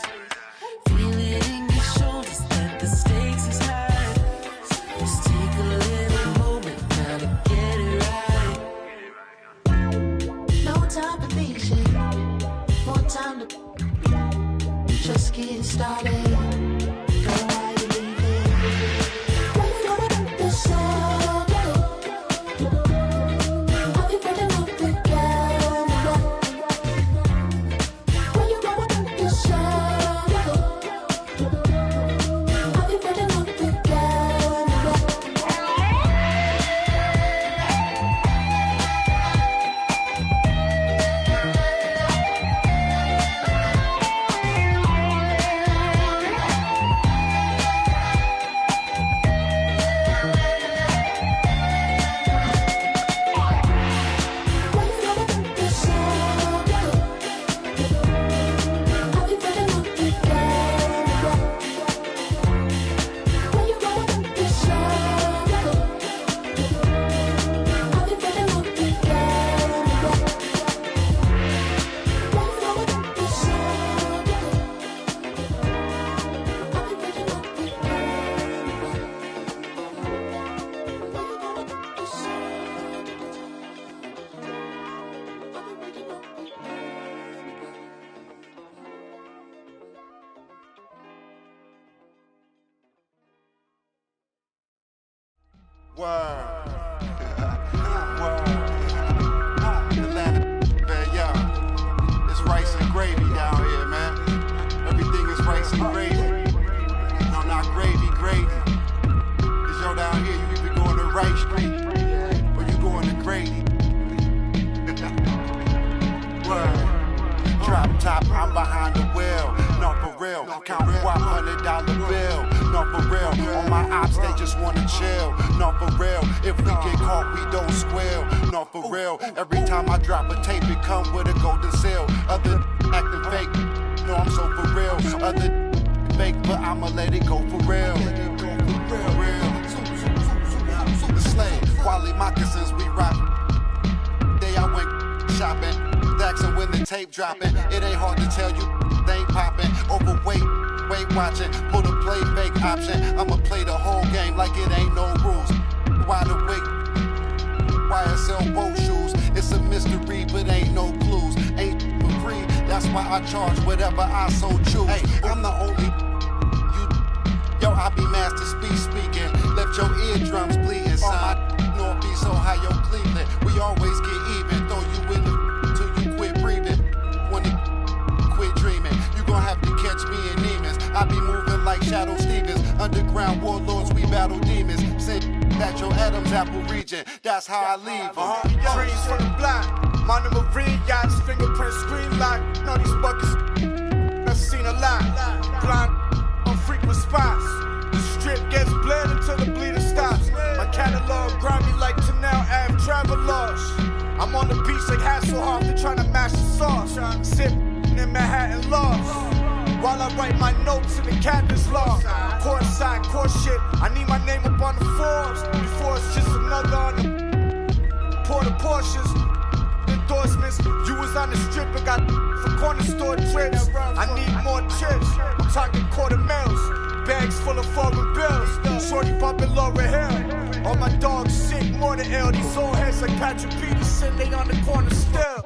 Feel it in your shoulders. Atlanta, man, yeah. It's rice and gravy down here, man. Everything is rice and gravy. No, not gravy, gravy. Cause yo, down here, you either going to Rice Street or you going to Grady. Word. Drop top, I'm behind the wheel. No, for real. Count $100 bill. No, for real. On my ops, they just wanna chill. No, for real. If we get caught, we don't squeal. No, for real. Every time I drop a tape, it come with a golden seal. Other acting fake. No, I'm so for real. Other fake, but I'ma let it go for real. The slave, quality moccasins, we rock. Day I went shopping. Daxing when the tape dropping. It ain't hard to tell you they ain't popping. Overweight, weight watching. Pull the play fake option. I'ma play the whole game like it ain't no rules. Wide awake, YSL boat shoes. It's a mystery, but ain't no clues. Ain't for free, that's why I charge whatever I so choose. Hey, I'm the only you. Yo, I be master speaking. Left your eardrums bleeding. Son, North be so high, yo, Cleveland. We always get even. Throw you in the till you quit breathing. When it quit dreaming, you gon' have to catch me in demons. I be moving like Shadow Stevens. Underground warlords, we battle demons. Say that your Adam's apple region. That's how I leave. Trees from the block. Monomarine marine yachts, fingerprint screen lock. Know these buckets, I've seen a lot. Blind on frequent spots. The strip gets bled until the bleeding stops. My catalog grimy like Canal Ave travelers. I'm on the beach like Hasselhoff, they're trying to mash the sauce. Sip in Manhattan lost. While I write my notes in the captain's log. Courtside, court shit, I need my name up on the Forbes. Before it's just another on the Porter Porsches. Endorsements, you was on the strip and got for corner store trips. I need more trips, I'm talking quarter mils. Bags full of foreign bills. Shorty poppin' Laura Hill. All my dogs sick, more than ill. These old heads like Patrick Peterson, they on the corner still.